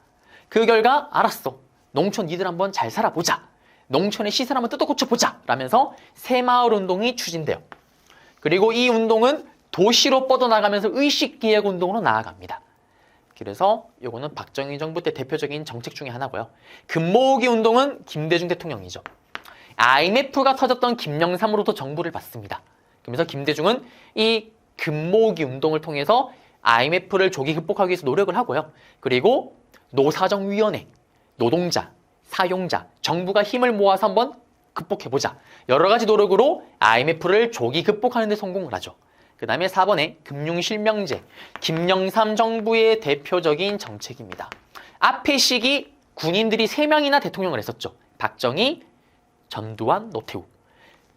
그 결과 알았어. 농촌 니들 한번 잘 살아보자. 농촌의 시설 한번 뜯어고쳐보자. 라면서 새마을운동이 추진돼요. 그리고 이 운동은 도시로 뻗어나가면서 의식기획운동으로 나아갑니다. 그래서 이거는 박정희 정부 때 대표적인 정책 중에 하나고요. 금모으기 운동은 김대중 대통령이죠. IMF가 터졌던 김영삼으로부터 정부를 받습니다. 그러면서 김대중은 이 금모으기 운동을 통해서 IMF를 조기 극복하기 위해서 노력을 하고요. 그리고 노사정위원회, 노동자, 사용자, 정부가 힘을 모아서 한번 극복해보자. 여러 가지 노력으로 IMF를 조기 극복하는 데 성공을 하죠. 그 다음에 4번에 금융실명제, 김영삼 정부의 대표적인 정책입니다. 앞의 시기 군인들이 3명이나 대통령을 했었죠. 박정희, 전두환, 노태우.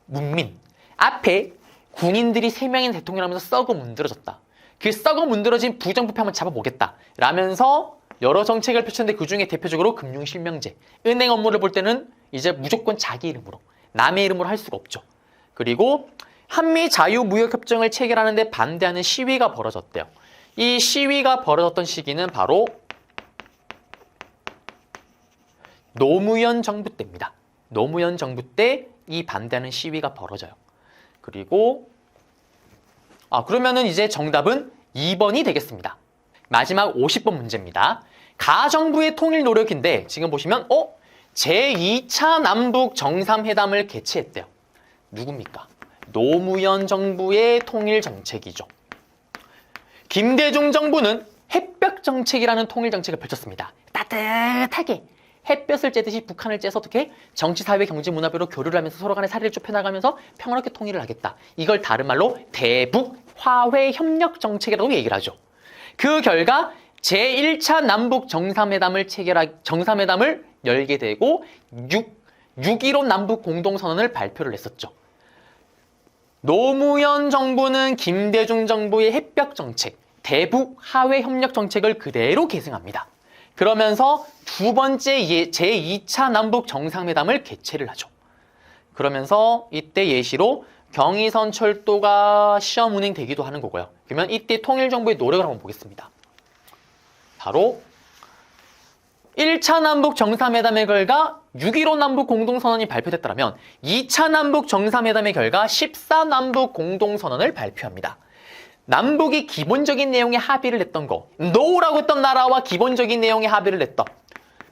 문민. 앞에 군인들이 3명이나 대통령을 하면서 썩어 문드러졌다. 그 썩어 문드러진 부정부패 한번 잡아보겠다. 라면서 여러 정책을 펼쳤는데 그중에 대표적으로 금융실명제. 은행 업무를 볼 때는 이제 무조건 자기 이름으로, 남의 이름으로 할 수가 없죠. 그리고 한미 자유무역협정을 체결하는데 반대하는 시위가 벌어졌대요. 이 시위가 벌어졌던 시기는 바로 노무현 정부 때입니다. 노무현 정부 때 이 반대하는 시위가 벌어져요. 그리고 그러면은 이제 정답은 2번이 되겠습니다. 마지막 50번 문제입니다. 가정부의 통일 노력인데 지금 보시면 제2차 남북 정상회담을 개최했대요. 누굽니까? 노무현 정부의 통일 정책이죠. 김대중 정부는 햇볕 정책이라는 통일 정책을 펼쳤습니다. 따뜻하게 햇볕을 쬐듯이 북한을 쬐서 어떻게 정치, 사회, 경제, 문화별로 교류를 하면서 서로 간의 사리를 좁혀나가면서 평화롭게 통일을 하겠다. 이걸 다른 말로 대북 화해 협력 정책이라고 얘기를 하죠. 그 결과 제1차 남북 정상회담을 열게 되고 6.15 남북 공동선언을 발표를 했었죠. 노무현 정부는 김대중 정부의 햇볕 정책, 대북 화해 협력 정책을 그대로 계승합니다. 그러면서 두 번째 제2차 남북 정상회담을 개최를 하죠. 그러면서 이때 예시로 경의선 철도가 시험 운행되기도 하는 거고요. 그러면 이때 통일정부의 노력을 한번 보겠습니다. 바로 1차 남북 정상회담의 결과 6.15 남북 공동선언이 발표됐다면 2차 남북 정상회담의 결과 14남북 공동선언을 발표합니다. 남북이 기본적인 내용의 합의를 했던 거, NO라고 했던 나라와 기본적인 내용의 합의를 했던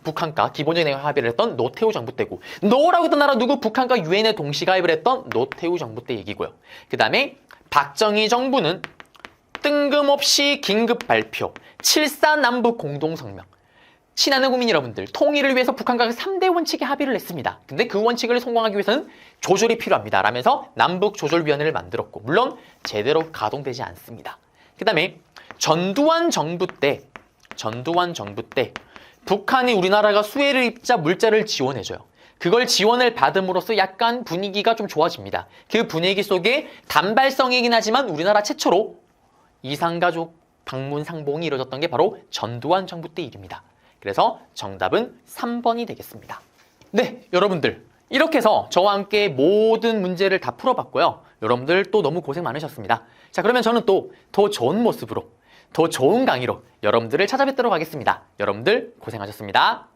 북한과 기본적인 내용의 합의를 했던 노태우 정부 때고, NO라고 했던 나라 누구? 북한과 유엔에 동시가입을 했던 노태우 정부 때 얘기고요. 그 다음에 박정희 정부는 뜬금없이 긴급 발표 7.4 남북 공동성명. 친하는 국민 여러분들, 통일을 위해서 북한과 3대 원칙에 합의를 했습니다. 근데 그 원칙을 성공하기 위해서는 조절이 필요합니다. 라면서 남북조절위원회를 만들었고, 물론 제대로 가동되지 않습니다. 그 다음에 전두환 정부 때 북한이 우리나라가 수혜를 입자 물자를 지원해줘요. 그걸 지원을 받음으로써 약간 분위기가 좀 좋아집니다. 그 분위기 속에 단발성이긴 하지만 우리나라 최초로 이산가족 방문 상봉이 이루어졌던 게 바로 전두환 정부 때 일입니다. 그래서 정답은 3번이 되겠습니다. 네, 여러분들 이렇게 해서 저와 함께 모든 문제를 다 풀어봤고요. 여러분들 또 너무 고생 많으셨습니다. 자, 그러면 저는 또 더 좋은 모습으로, 더 좋은 강의로 여러분들을 찾아뵙도록 하겠습니다. 여러분들 고생하셨습니다.